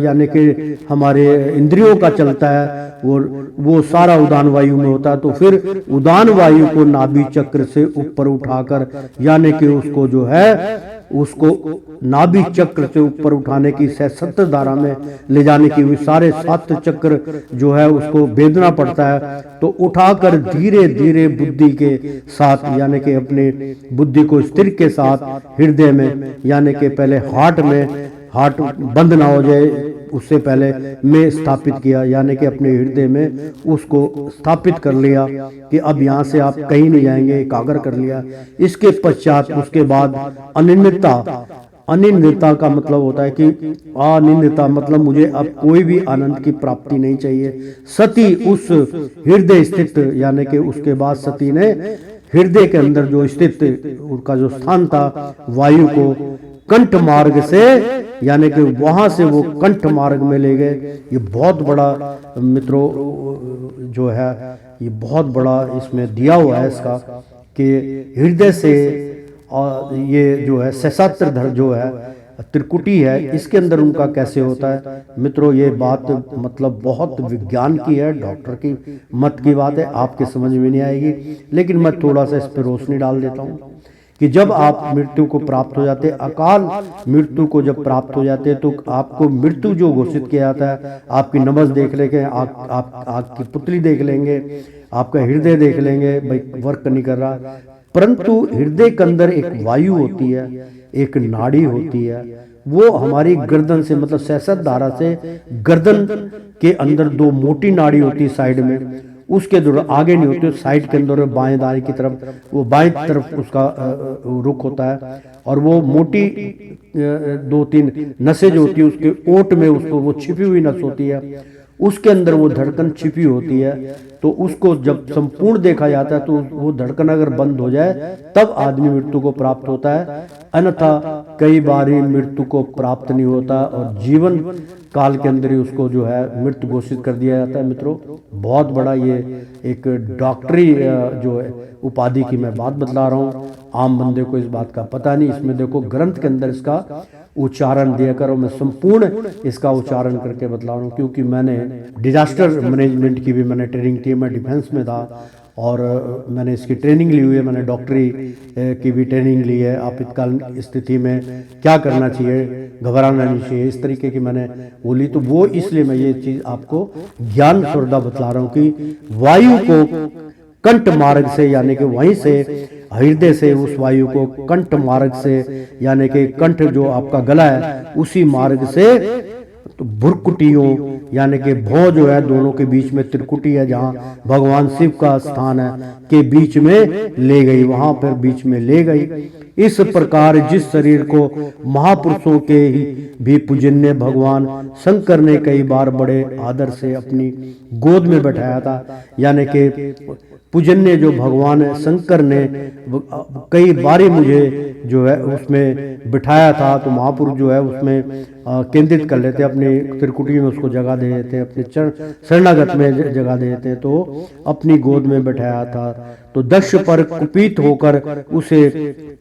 यानी कि हमारे इंद्रियों का चलता है, वो सारा उदान वायु में होता है। तो फिर उदान वायु को नाभि चक्र से ऊपर उठाकर, यानी कि उसको जो है उसको नाभि चक्र से ऊपर उठाने की सहस्त्र धारा में ले जाने की हुई, सारे 7 चक्र जो है उसको भेदना पड़ता है। तो उठाकर धीरे धीरे बुद्धि के साथ, यानी कि अपने बुद्धि को स्थिर के साथ हृदय में, यानी कि पहले हार्ट बंद ना हो जाए उससे पहले में स्थापित किया, यानी कि अपने हृदय में उसको स्थापित कर लिया कि अब यहाँ से आप कहीं नहीं जाएंगे, एकाग्र कर लिया। इसके पश्चात उसके बाद अनिन्दिता, अनिन्दिता का मतलब होता है कि अनिन्दिता मतलब मुझे अब कोई भी आनंद की प्राप्ति नहीं चाहिए। सती उस हृदय स्थित, यानी कि उसके बाद सती ने हृदय के अंदर जो स्थित उनका जो स्थान था, वायु को कंठ मार्ग से, यानी कि वहां से वो कंठ मार्ग में ले गए। ये बहुत बड़ा मित्रों जो है, ये बहुत बड़ा इसमें दिया हुआ है इसका कि हृदय से ये जो है सहस्त्र धर जो है त्रिकुटी है, इसके अंदर उनका कैसे होता है। मित्रों ये बात मतलब बहुत विज्ञान की है, डॉक्टर की मत की बात है, आपके समझ में नहीं आएगी, लेकिन मैं थोड़ा सा इस पर रोशनी डाल देता हूँ कि जब आप मृत्यु को प्राप्त हो जाते, अकाल मृत्यु को जब प्राप्त हो जाते, तो आपको मृत्यु जो घोषित किया जाता है, आपकी नब्ज देख लेंगे, आपकी पुतली देख लेंगे, आपका हृदय देख लेंगे, भाई वर्क नहीं कर रहा, परंतु हृदय के अंदर एक वायु होती है, एक नाड़ी होती है, वो हमारी गर्दन से मतलब सहस्त्र धारा से गर्दन के अंदर दो मोटी नाड़ी होती है साइड में, उसके दूर आगे नहीं होती, साइड के अंदर बाएं दाएं की तरफ, वो बाएं तरफ उसका रुख होता है, और वो मोटी 2-3 नसें जो होती है उसके ओट में उसको वो छिपी हुई नस होती है, उसके अंदर वो धड़कन छिपी होती है। तो उसको जब संपूर्ण देखा जाता है तो वो धड़कन अगर बंद हो जाए तब आदमी मृत्यु को प्राप्त होता है, अन्यथा कई बार मृत्यु को प्राप्त नहीं होता और जीवन काल के अंदर ही उसको जो है मृत्यु घोषित कर दिया जाता है। मित्रों बहुत बड़ा ये एक डॉक्टरी जो है उपाधि की मैं बात बतला रहा हूँ, आम बंदे को इस बात का पता नहीं। इसमें देखो ग्रंथ के अंदर इसका उच्चारण दिया करो, मैं संपूर्ण इसका उच्चारण करके बतला रहा हूँ, क्योंकि मैंने डिजास्टर मैनेजमेंट की भी मैंने ट्रेनिंग की, मैं डिफेंस में था और मैंने इसकी ट्रेनिंग ली हुई है, मैंने डॉक्टरी की भी ट्रेनिंग ली है, आपातकालीन स्थिति में क्या करना चाहिए, घबराना नहीं चाहिए, इस तरीके की मैंने बोली। तो वो इसलिए मैं ये चीज़ आपको ज्ञान श्रद्धा बतला रहा हूँ कि वायु को कंठ मार्ग से यानी कि वहीं से हृदय से उस वायु को कंठ मार्ग से यानी कि कंठ जो आपका गला है उसी मार्ग से तो भुरकुटियों यानी कि भौं जो है दोनों के बीच में त्रिकुटी है, जहाँ भगवान शिव का स्थान है, के बीच में ले गई, वहां पर बीच में ले गई। इस प्रकार जिस शरीर को महापुरुषों के ही भी पूजनीय भगवान शंकर ने कई बार बड़े आदर से अपनी गोद में बैठाया था, यानी कि पूजनीय जो भगवान शंकर ने कई बारी मुझे जो है उसमें बिठाया था, तो महापुरुष जो है उसमें केंद्रित कर लेते, अपनी त्रिकुटी में उसको जगह दे देते, अपने शरणागत में जगह दे देते, तो अपनी गोद में बैठाया था। तो दक्ष पर कुपित होकर उसे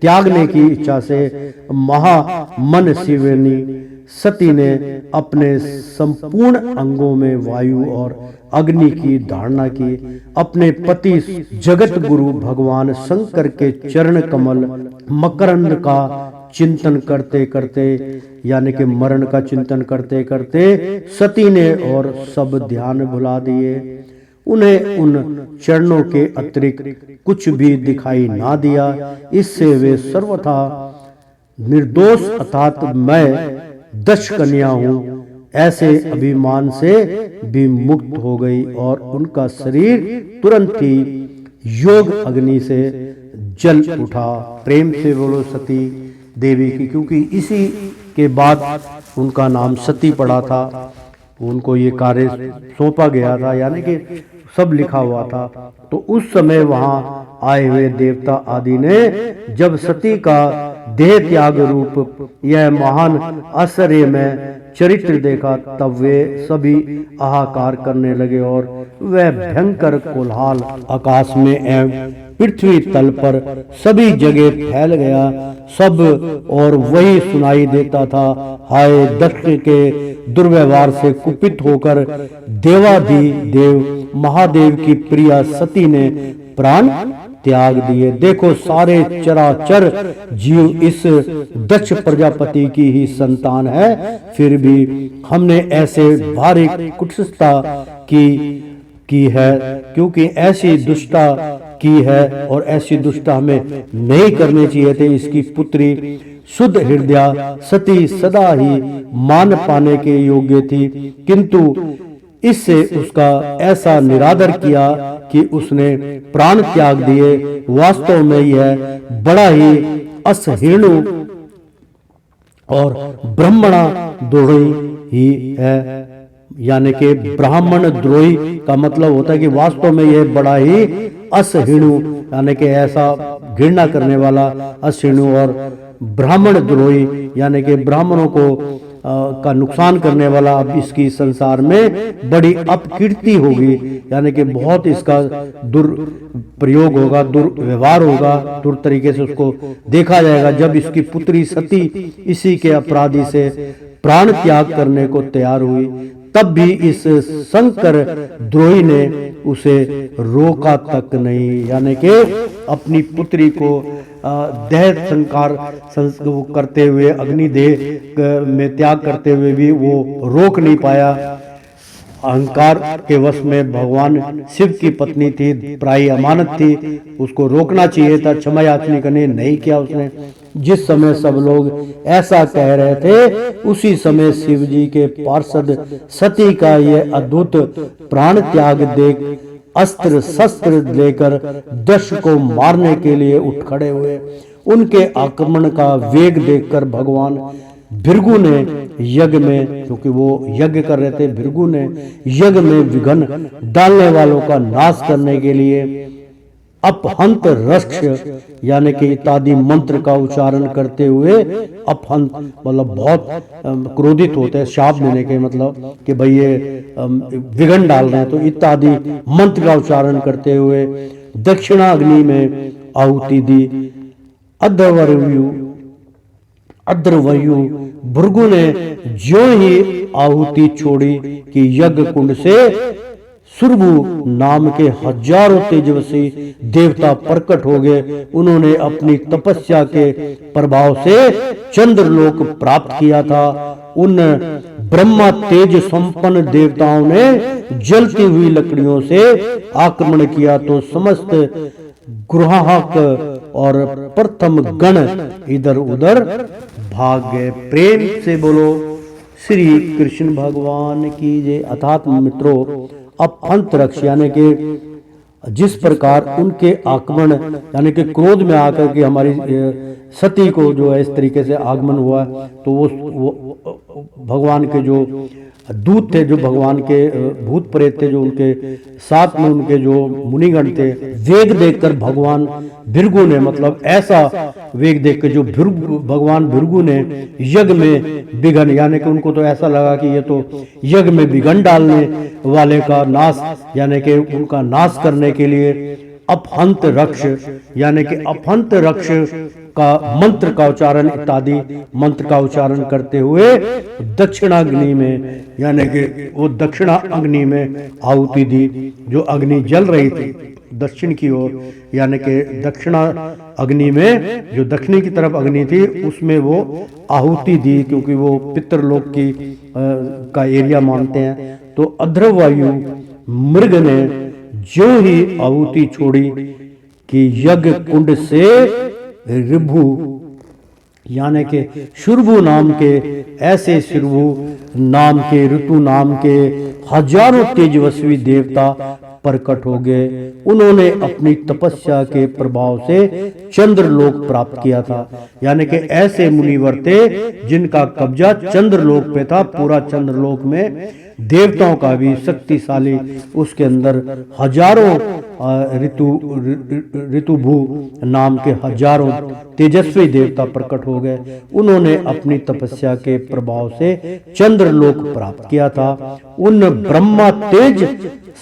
त्यागने की इच्छा से महामन शिवनी सती ने अपने संपूर्ण अंगों में वायु और अग्नि की धारणा की। अपने पति जगत गुरु भगवान शंकर के चरण कमल मकरंद का चिंतन करते करते यानी कि मरण का चिंतन करते करते सती ने और सब ध्यान भुला दिए। उन्हें उन चरणों के अतिरिक्त कुछ भी दिखाई ना दिया। इससे वे सर्वथा निर्दोष अर्थात मैं दक्ष कन्या हूँ ऐसे अभिमान से भी मुक्त हो गई और उनका शरीर तुरंत ही योग अग्नि से जल उठा। प्रेम से बोलो सती देवी की, क्योंकि इसी के बाद उनका नाम सती पड़ा था, उनको ये कार्य सौंपा गया था, यानी कि सब लिखा हुआ था। तो उस समय वहां आए हुए देवता आदि ने जब सती का देह त्याग रूप यह महान आश्चर्य में चरित्र देखा, तब वे सभी हाहाकार करने लगे और वह भयंकर कोलाहल आकाश में एवं पृथ्वी तल पर सभी जगह फैल गया। सब और वही सुनाई देता था, हाय दक्ष के दुर्व्यवहार से कुपित होकर देवाधिदेव महादेव की प्रिया सती ने प्राण त्याग दिए। देखो सारे चराचर जीव इस दक्ष प्रजापति की ही संतान है, फिर भी हमने ऐसे भारी कुत्सितता की है, क्योंकि ऐसी दुष्टता की है और ऐसी दुष्टता हमें नहीं करनी चाहिए थे। इसकी पुत्री शुद्ध हृदय सती सदा ही मान पाने के योग्य थी, किंतु इससे उसका ऐसा निरादर किया कि उसने प्राण त्याग दिए। वास्तव में यह बड़ा ही असहिष्णु और ब्राह्मणा द्रोही ही है, यानी कि ब्राह्मण द्रोही का मतलब होता है कि वास्तव में यह बड़ा ही असहिष्णु यानी कि ऐसा घृणा करने वाला असहिष्णु और ब्राह्मण द्रोही यानी कि ब्राह्मणों को का नुकसान करने वाला अब इसकी संसार में बड़ी अपकीर्ति होगी, यानी कि बहुत इसका दुरुपयोग होगा, दुर्व्यवहार होगा, दुर तरीके से उसको देखा जाएगा। जब इसकी पुत्री सती इसी के अपराधी से प्राण त्याग करने को तैयार हुई, तब भी इस शंकर द्रोही ने उसे रोका तक नहीं, यानी कि अपनी पुत्री को देह संकार करते हुए, अग्निदेह में त्याग करते हुए भी वो रोक नहीं पाया। अहंकार के वश में भगवान शिव की पत्नी थी, प्राय अमानत थी, उसको रोकना चाहिए था, क्षमा याचना करनी नहीं किया उसने। जिस समय सब लोग ऐसा कह रहे थे, उसी समय शिव जी के पार्षद सती का ये अद्भुत प्राण त्याग देख अस्त्र शस्त्र लेकर दक्ष को मारने के लिए उठ खड़े हुए। उनके आक्रमण का वेग देखकर भगवान भृगु ने यज्ञ में, क्योंकि वो यज्ञ कर रहे थे, भृगु ने यज्ञ में विघ्न डालने वालों का नाश करने के लिए अपहंत रक्ष यानी कि इत्यादि मंत्र का उच्चारण करते हुए, अपहंत मतलब बहुत क्रोधित होते हैं, शाप देने के मतलब कि भाई ये विघ्न डाल रहे हैं, तो इत्यादि मंत्र का उच्चारण करते हुए दक्षिणाग्नि में आहुति दी। अद्रवयु भृगु ने ज्यों ही आहुति छोड़ी कि यज्ञ कुंड से सुरभु नाम के हजारों तेजस्वी देवता प्रकट हो गए। उन्होंने अपनी तपस्या के प्रभाव से चंद्रलोक प्राप्त किया था। उन ब्रह्मा तेज संपन्न देवताओं ने जलती हुई लकड़ियों से आक्रमण किया, तो समस्त ग्राहक और प्रथम गण इधर उधर भाग गए। प्रेम से बोलो श्री कृष्ण भगवान की जय। अर्थात मित्रों, अपहंत रक्ष यानी कि जिस प्रकार उनके आक्रमण यानी कि क्रोध में आकर के हमारी सती को जो है इस तरीके से आगमन हुआ, तो वो भगवान के जो दूत थे, जो भगवान के भूत प्रेत थे, जो उनके साथ में उनके जो मुनिगण थे, वेग देखकर भगवान भृगु ने, मतलब ऐसा वेग देखकर जो भगवान भृगु ने यज्ञ में विघ्न, यानी कि उनको तो ऐसा लगा कि ये तो यज्ञ में विघ्न डालने वाले का नाश यानी कि उनका नाश करने के लिए अपहंत रक्ष यानी कि अपहंत रक्ष का मंत्र का उच्चारण इत्यादि मंत्र का उच्चारण करते हुए दक्षिणाग्नि में यानी कि वो दक्षिणा अग्नि में आहुति दी। जो अग्नि जल रही थी दक्षिण की ओर, यानी कि दक्षिणा अग्नि में जो दक्षिणी की तरफ अग्नि थी उसमें वो आहुति दी, क्योंकि वो पितृलोक की का एरिया मानते हैं। तो अध्रवायु मृग ने जो ही आहुति छोड़ी कि यज्ञ कुंड से ऋभु यानी कि शुरभु नाम के ऐसे शुरभु नाम के ऋतु नाम के हजारों तेजस्वी देवता प्रकट हो गए। उन्होंने अपनी तपस्या के प्रभाव से चंद्रलोक प्राप्त किया था, यानी कि ऐसे मुनिवर थे जिनका कब्जा चंद्रलोक पे था। पूरा चंद्रलोक में देवताओं का भी शक्तिशाली, उसके अंदर हजारों ऋतुभु नाम के हजारों तेजस्वी देवता प्रकट हो गए। उन्होंने अपनी तपस्या के प्रभाव से चंद्रलोक प्राप्त किया था। उन ब्रह्मा तेज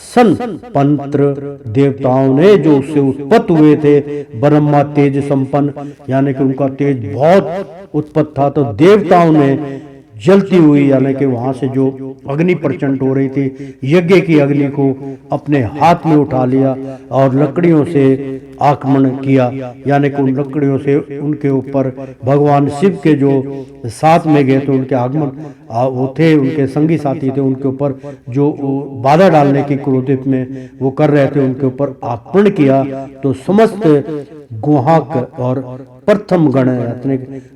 संपन्न देवताओं ने जो उससे उत्पन्न हुए थे, ब्रह्मा तेज संपन्न यानी कि उनका तेज बहुत उत्पन्न था, तो देवताओं ने जलती हुई यानी कि वहां से जो अग्नि प्रचंड हो रही थी, यज्ञ की अग्नि को अपने हाथ में उठा लिया और लकड़ियों से आक्रमण किया, यानी कि उन लकड़ियों से उनके ऊपर भगवान शिव के जो साथ में गए थे, उनके आगमन वो थे, उनके संगी साथी थे, उनके ऊपर जो बाधा डालने की क्रोधित में वो कर रहे थे, उनके ऊपर आक्रमण किया। तो समस्त गुहाक और प्रथम गण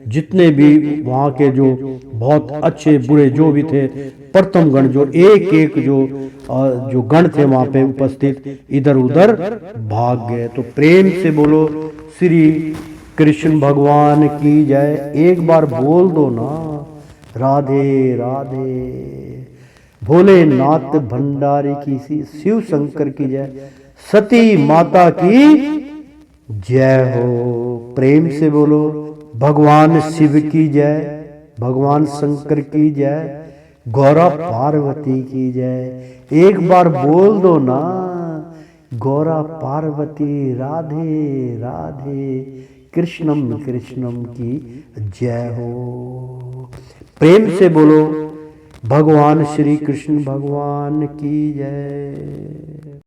जितने भी वहां के जो बहुत अच्छे बुरे जो भी थे, प्रथम गण जो एक एक जो गण थे वहां पे उपस्थित, इधर उधर भाग गए। तो प्रेम से बोलो श्री कृष्ण भगवान की जय। एक बार बोल दो ना, राधे राधे। भोलेनाथ भंडारी की, शिव शंकर की जय, सती माता की जय हो। प्रेम से बोलो भगवान शिव की जय, भगवान शंकर की जय, गौरा पार्वती की जय। एक बार बोल दो ना, गौरा पार्वती राधे राधे, कृष्णम कृष्णम की जय हो। प्रेम से बोलो भगवान श्री कृष्ण भगवान की जय।